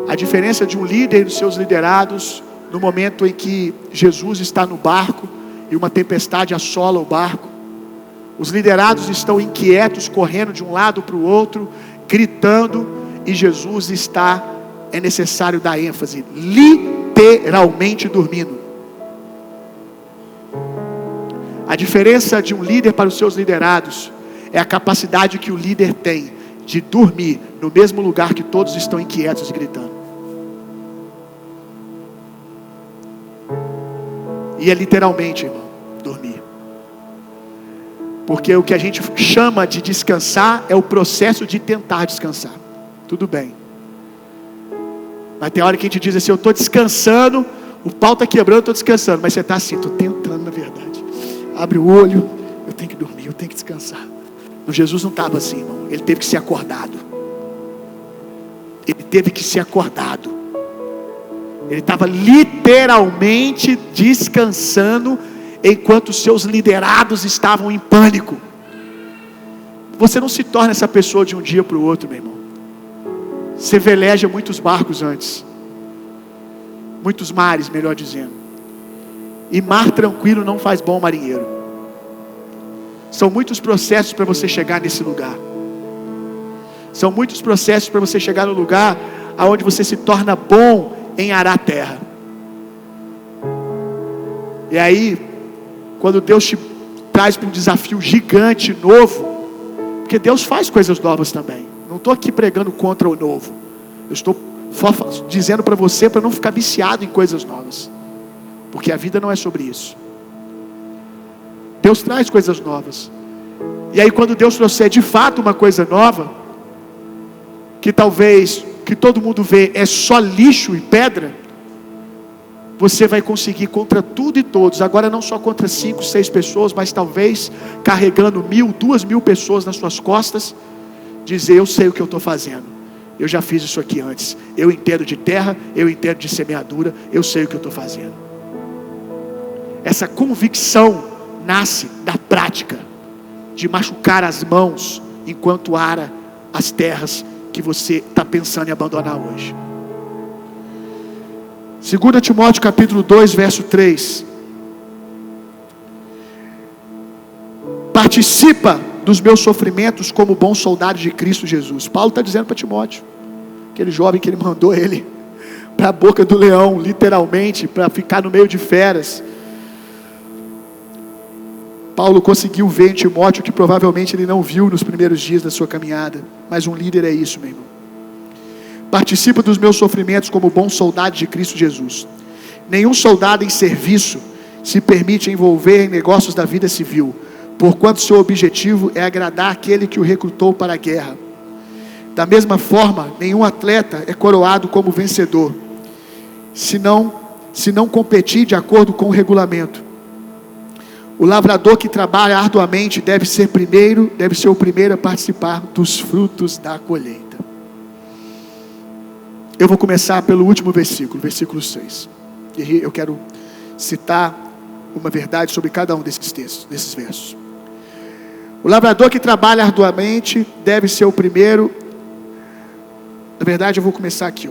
A diferença de um líder e dos seus liderados, no momento em que Jesus está no barco e uma tempestade assola o barco. Os liderados estão inquietos, correndo de um lado para o outro, gritando, e Jesus está, é necessário dar ênfase, literalmente dormindo. A diferença de um líder para os seus liderados é a capacidade que o líder tem de dormir no mesmo lugar que todos estão inquietos e gritando. E é literalmente, irmão, dormir. Porque o que a gente chama de descansar é o processo de tentar descansar. Tudo bem. Mas tem hora que a gente diz assim: eu estou descansando, o pau está quebrando, eu estou descansando. Mas você está assim: estou tentando, na verdade. Abre o olho, eu tenho que dormir, eu tenho que descansar. Mas Jesus não estava assim, irmão. Ele teve que ser acordado. Ele teve que ser acordado. Ele estava literalmente descansando, enquanto os seus liderados estavam em pânico. Você não se torna essa pessoa de um dia para o outro, meu irmão. Você veleja muitos barcos antes. Muitos mares, melhor dizendo. E mar tranquilo não faz bom marinheiro. São muitos processos para você chegar nesse lugar. São muitos processos para você chegar no lugar aonde você se torna bom em arar terra. E aí, quando Deus te traz para um desafio gigante, novo, porque Deus faz coisas novas também. Não estou aqui pregando contra o novo. Eu estou dizendo para você para não ficar viciado em coisas novas, porque a vida não é sobre isso. Deus traz coisas novas. E aí quando Deus trouxer de fato uma coisa nova, que talvez, que todo mundo vê, é só lixo e pedra, você vai conseguir contra tudo e todos, agora não só contra 5, 6 pessoas, mas talvez carregando 1.000, 2.000 pessoas nas suas costas, dizer: eu sei o que eu estou fazendo, eu já fiz isso aqui antes, eu entendo de terra, eu entendo de semeadura, eu sei o que eu estou fazendo. Essa convicção nasce da prática, de machucar as mãos enquanto ara as terras que você está pensando em abandonar hoje. 2 Timóteo capítulo 2, verso 3. Participa dos meus sofrimentos como bom soldado de Cristo Jesus. Paulo está dizendo para Timóteo, aquele jovem que ele mandou ele para a boca do leão, literalmente, para ficar no meio de feras. Paulo conseguiu ver em Timóteo que provavelmente ele não viu nos primeiros dias da sua caminhada, mas um líder é isso, meu irmão. Participa dos meus sofrimentos como bom soldado de Cristo Jesus. Nenhum soldado em serviço se permite envolver em negócios da vida civil, porquanto seu objetivo é agradar aquele que o recrutou para a guerra. Da mesma forma, nenhum atleta é coroado como vencedor, se não competir de acordo com o regulamento. O lavrador que trabalha arduamente deve ser o primeiro a participar dos frutos da colheita. Eu vou começar pelo último versículo, versículo 6. E eu quero citar uma verdade sobre cada um desses textos, desses versos. O lavrador que trabalha arduamente deve ser o primeiro. Na verdade, eu vou começar aqui.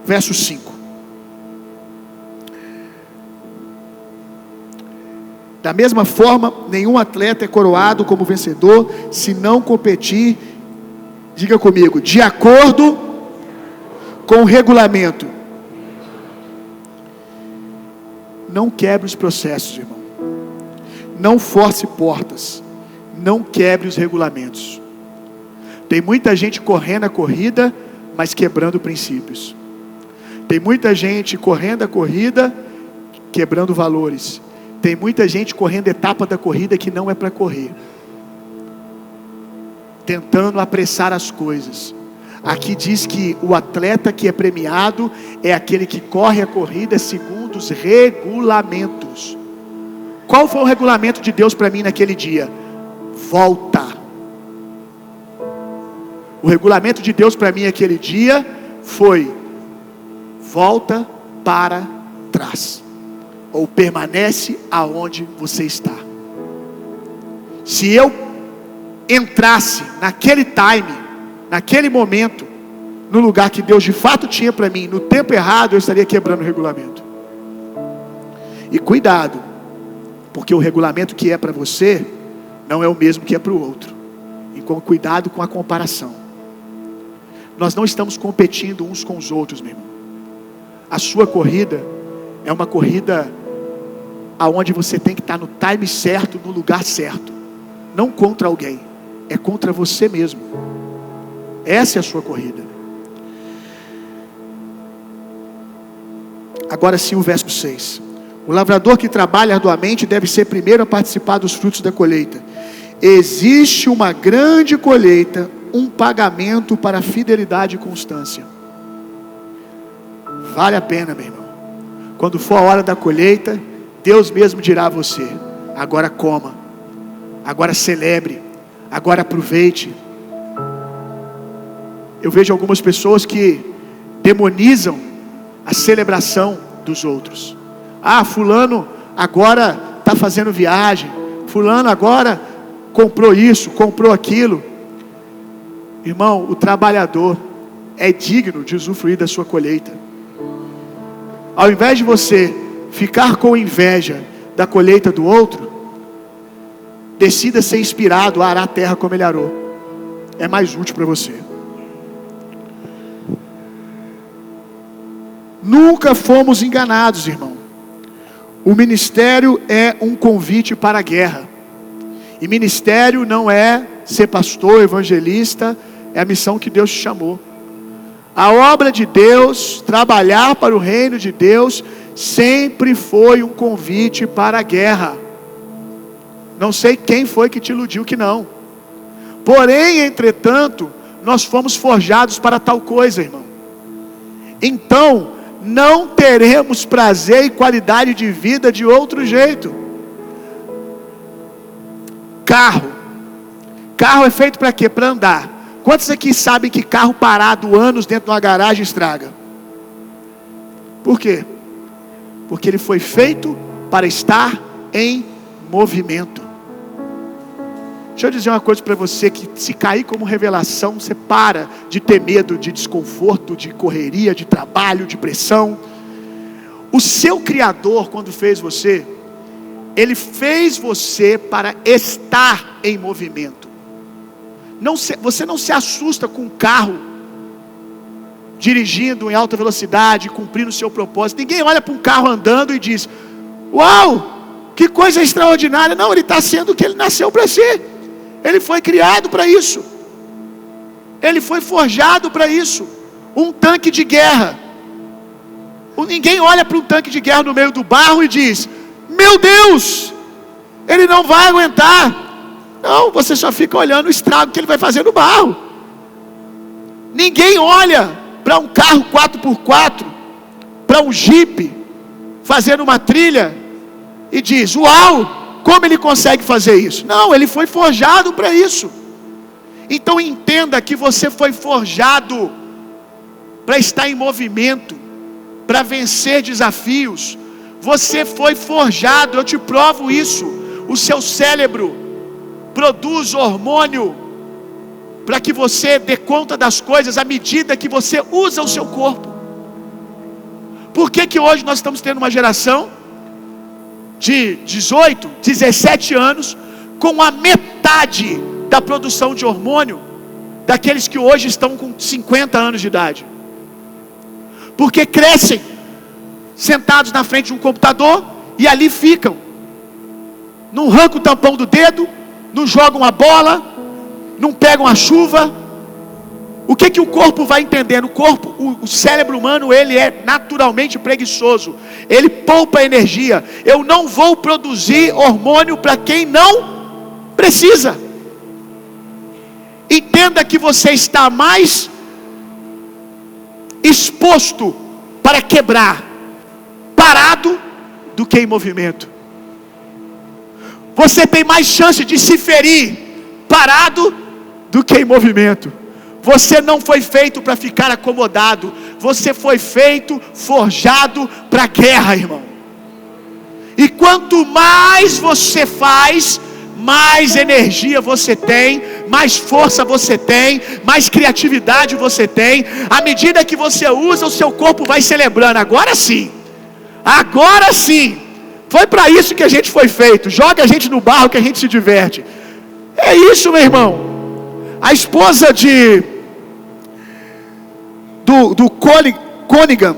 Verso 5. Da mesma forma, nenhum atleta é coroado como vencedor se não competir, diga comigo, de acordo com o regulamento. Não quebre os processos, irmão. Não force portas. Não quebre os regulamentos. Tem muita gente correndo a corrida, mas quebrando princípios. Tem muita gente correndo a corrida, quebrando valores. Tem muita gente correndo etapa da corrida que não é para correr, tentando apressar as coisas. Aqui diz que o atleta que é premiado é aquele que corre a corrida segundo os regulamentos. Qual foi o regulamento de Deus para mim naquele dia? Volta. O regulamento de Deus para mim aquele dia foi: volta para trás, ou permanece aonde você está. Se eu entrasse naquele time, naquele momento, no lugar que Deus de fato tinha para mim, no tempo errado, eu estaria quebrando o regulamento. E cuidado, porque o regulamento que é para você não é o mesmo que é para o outro. E com cuidado com a comparação. Nós não estamos competindo uns com os outros, meu irmão. A sua corrida é uma corrida aonde você tem que estar no time certo, no lugar certo. Não contra alguém, é contra você mesmo. Essa é a sua corrida. Agora sim, o verso 6. O lavrador que trabalha arduamente deve ser primeiro a participar dos frutos da colheita. Existe uma grande colheita, um pagamento para fidelidade e constância. Vale a pena, meu irmão. Quando for a hora da colheita, Deus mesmo dirá a você: agora coma, agora celebre, agora aproveite. Eu vejo algumas pessoas que demonizam a celebração dos outros. Ah, fulano agora está fazendo viagem, fulano agora comprou isso, comprou aquilo. Irmão, o trabalhador é digno de usufruir da sua colheita. Ao invés de você ficar com inveja da colheita do outro, decida ser inspirado a arar a terra como ele arou. É mais útil para você. Nunca fomos enganados, irmão. O ministério é um convite para a guerra. E ministério não é ser pastor, evangelista, é a missão que Deus te chamou. A obra de Deus, trabalhar para o reino de Deus, sempre foi um convite para a guerra. Não sei quem foi que te iludiu que não. Porém, entretanto, nós fomos forjados para tal coisa, irmão. Então, não teremos prazer e qualidade de vida de outro jeito. Carro é feito para quê? Para andar. Quantos aqui sabem que carro parado anos dentro de uma garagem estraga? Por quê? Porque ele foi feito para estar em movimento. Deixa eu dizer uma coisa para você, que se cair como revelação, você para de ter medo de desconforto, de correria, de trabalho, de pressão. O seu Criador, quando fez você, Ele fez você para estar em movimento. Você não se assusta com um carro dirigindo em alta velocidade, cumprindo o seu propósito. Ninguém olha para um carro andando e diz: uau, que coisa extraordinária. Não, ele está sendo o que ele nasceu para ser. Ele foi criado para isso. Ele foi forjado para isso. Um tanque de guerra. Ninguém olha para um tanque de guerra no meio do barro e diz: meu Deus, ele não vai aguentar. Não, você só fica olhando o estrago que ele vai fazer no barro. Ninguém olha para um carro 4x4, para um Jeep, fazendo uma trilha e diz: uau, como ele consegue fazer isso? Não, ele foi forjado para isso. Então entenda que você foi forjado para estar em movimento, para vencer desafios. Você foi forjado, eu te provo isso. O seu cérebro produz hormônio para que você dê conta das coisas à medida que você usa o seu corpo. Por que hoje nós estamos tendo uma geração de 18, 17 anos com a metade da produção de hormônio daqueles que hoje estão com 50 anos de idade? Porque crescem sentados na frente de um computador e ali ficam. Não arrancam o tampão do dedo, não jogam a bola, não pegam a chuva. O que o corpo vai entendendo? O cérebro humano, ele é naturalmente preguiçoso. Ele poupa energia. Eu não vou produzir hormônio para quem não precisa. Entenda que você está mais exposto para quebrar parado do que em movimento. Você tem mais chance de se ferir parado do que em movimento. Você não foi feito para ficar acomodado. Você foi feito, forjado para a guerra, irmão. E quanto mais você faz, mais energia você tem, mais força você tem, mais criatividade você tem. À medida que você usa, o seu corpo vai celebrando. Agora sim. Agora sim. Foi para isso que a gente foi feito. Joga a gente no barro que a gente se diverte. É isso, meu irmão. A esposa do Conigan,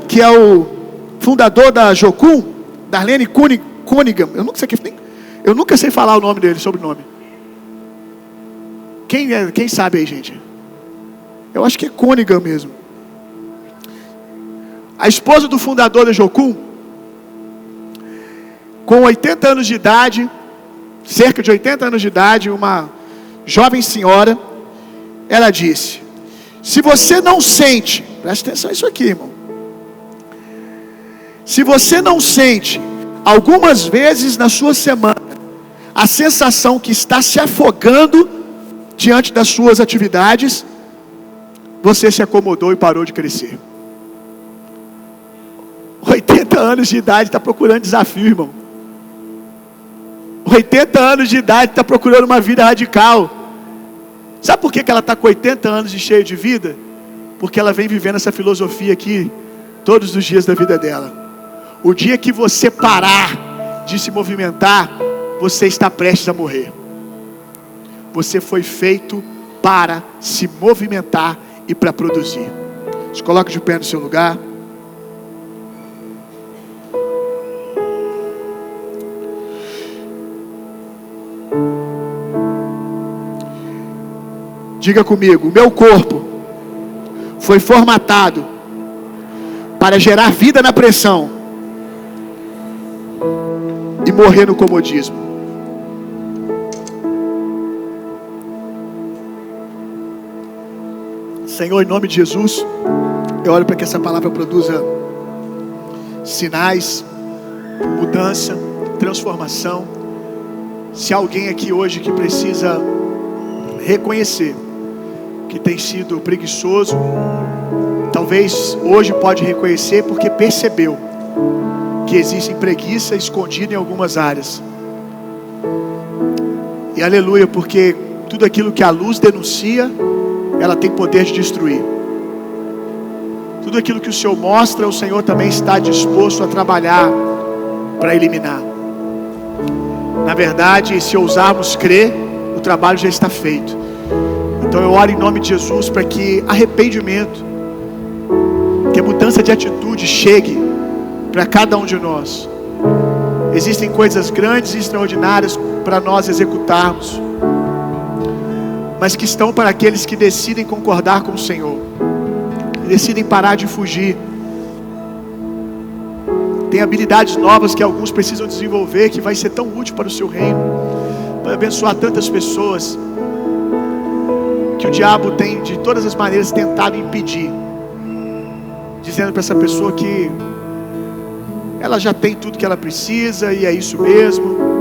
que é o fundador da Jocum, Darlene Conigan. Eu nunca sei falar o nome dele, sobrenome. Quem sabe aí, gente? Eu acho que é Conigan mesmo. A esposa do fundador da Jocum, com 80 anos de idade, cerca de 80 anos de idade, uma jovem senhora, ela disse: se você não sente, presta atenção nisso aqui, irmão. Se você não sente, algumas vezes na sua semana, a sensação que está se afogando diante das suas atividades, você se acomodou e parou de crescer. 80 anos de idade está procurando desafio, irmão. 80 anos de idade está procurando uma vida radical. Sabe por que ela está com 80 anos e cheia de vida? Porque ela vem vivendo essa filosofia aqui todos os dias da vida dela. O dia que você parar de se movimentar, você está prestes a morrer. Você foi feito para se movimentar e para produzir. Se coloque de pé no seu lugar. Diga comigo: o meu corpo foi formatado para gerar vida na pressão e morrer no comodismo. Senhor, em nome de Jesus, eu oro para que essa palavra produza sinais, mudança, transformação. Se há alguém aqui hoje que precisa reconhecer que tem sido preguiçoso, talvez hoje pode reconhecer porque percebeu que existe preguiça escondida em algumas áreas. E aleluia, porque tudo aquilo que a luz denuncia, ela tem poder de destruir. Tudo aquilo que o Senhor mostra, o Senhor também está disposto a trabalhar para eliminar. Na verdade, se ousarmos crer, o trabalho já está feito. Então eu oro em nome de Jesus para que arrependimento, que mudança de atitude chegue para cada um de nós. Existem coisas grandes e extraordinárias para nós executarmos, mas que estão para aqueles que decidem concordar com o Senhor, decidem parar de fugir. Tem habilidades novas que alguns precisam desenvolver, que vai ser tão útil para o seu reino, para abençoar tantas pessoas, que o diabo tem de todas as maneiras tentado impedir, dizendo para essa pessoa que ela já tem tudo que ela precisa e é isso mesmo.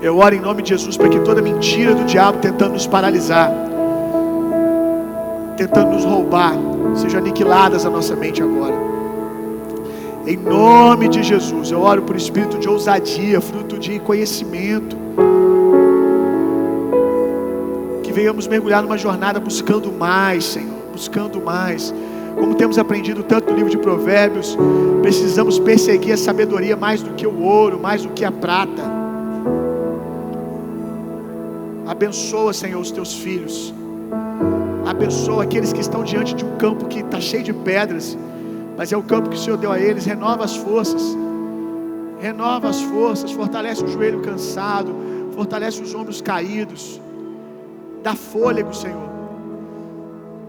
Eu oro em nome de Jesus para que toda mentira do diabo tentando nos paralisar, tentando nos roubar, sejam aniquiladas a nossa mente agora. Em nome de Jesus, eu oro por espírito de ousadia, fruto de conhecimento, que venhamos mergulhar numa jornada buscando mais, Senhor, buscando mais. Como temos aprendido tanto no livro de Provérbios, precisamos perseguir a sabedoria mais do que o ouro, mais do que a prata. Abençoa, Senhor, os teus filhos. Abençoa aqueles que estão diante de um campo que está cheio de pedras, mas é o campo que o Senhor deu a eles. Renova as forças, renova as forças, fortalece o joelho cansado, fortalece os ombros caídos, dá fôlego, Senhor.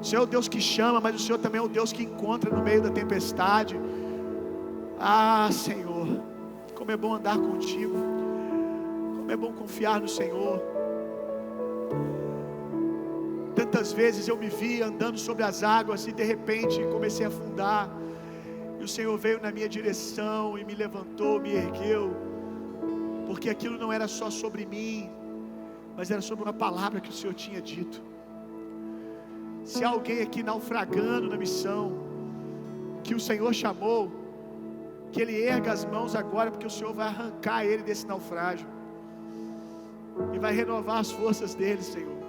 O Senhor é o Deus que chama, mas o Senhor também é o Deus que encontra no meio da tempestade. Ah, Senhor, como é bom andar contigo, como é bom confiar no Senhor. Tantas vezes eu me vi andando sobre as águas e de repente comecei a afundar, e o Senhor veio na minha direção e me levantou, me ergueu, porque aquilo não era só sobre mim, mas era sobre uma palavra que o Senhor tinha dito. Se há alguém aqui naufragando na missão que o Senhor chamou, que ele erga as mãos agora, porque o Senhor vai arrancar ele desse naufrágio e vai renovar as forças dele, Senhor.